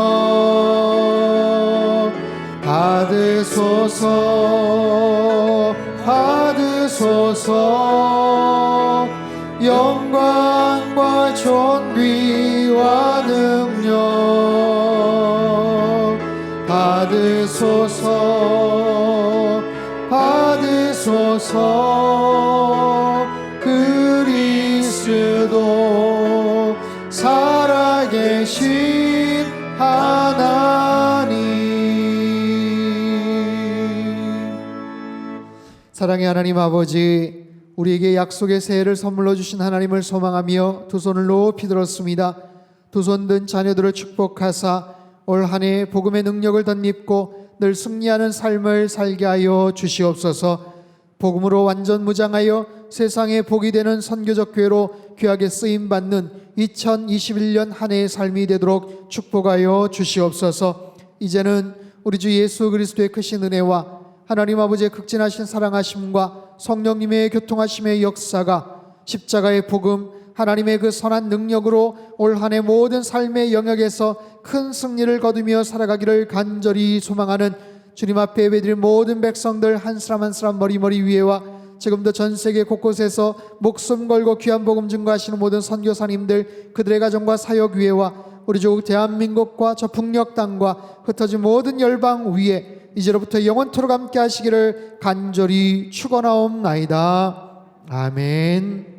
받으소서, 받으소서. 영광과 존귀와 능력 받으소서, 받으소서. 그리스도 살아계신 하나님. 사랑의 하나님 아버지, 우리에게 약속의 새해를 선물로 주신 하나님을 소망하며 두 손을 높이 들었습니다. 두 손 든 자녀들을 축복하사 올 한 해 복음의 능력을 덧입고 늘 승리하는 삶을 살게 하여 주시옵소서. 복음으로 완전 무장하여 세상에 복이 되는 선교적 교회로 귀하게 쓰임받는 2021년 한 해의 삶이 되도록 축복하여 주시옵소서. 이제는 우리 주 예수 그리스도의 크신 은혜와 하나님 아버지의 극진하신 사랑하심과 성령님의 교통하심의 역사가 십자가의 복음, 하나님의 그 선한 능력으로 올 한 해 모든 삶의 영역에서 큰 승리를 거두며 살아가기를 간절히 소망하는 주님 앞에 예배드린 모든 백성들 한 사람 한 사람 머리 위에와 지금도 전 세계 곳곳에서 목숨 걸고 귀한 복음 증거하시는 모든 선교사님들, 그들의 가정과 사역 위에와 우리 조국 대한민국과 저 북녘 땅과 흩어진 모든 열방 위에 이제로부터 영원토록 함께 하시기를 간절히 축원하옵나이다. 아멘.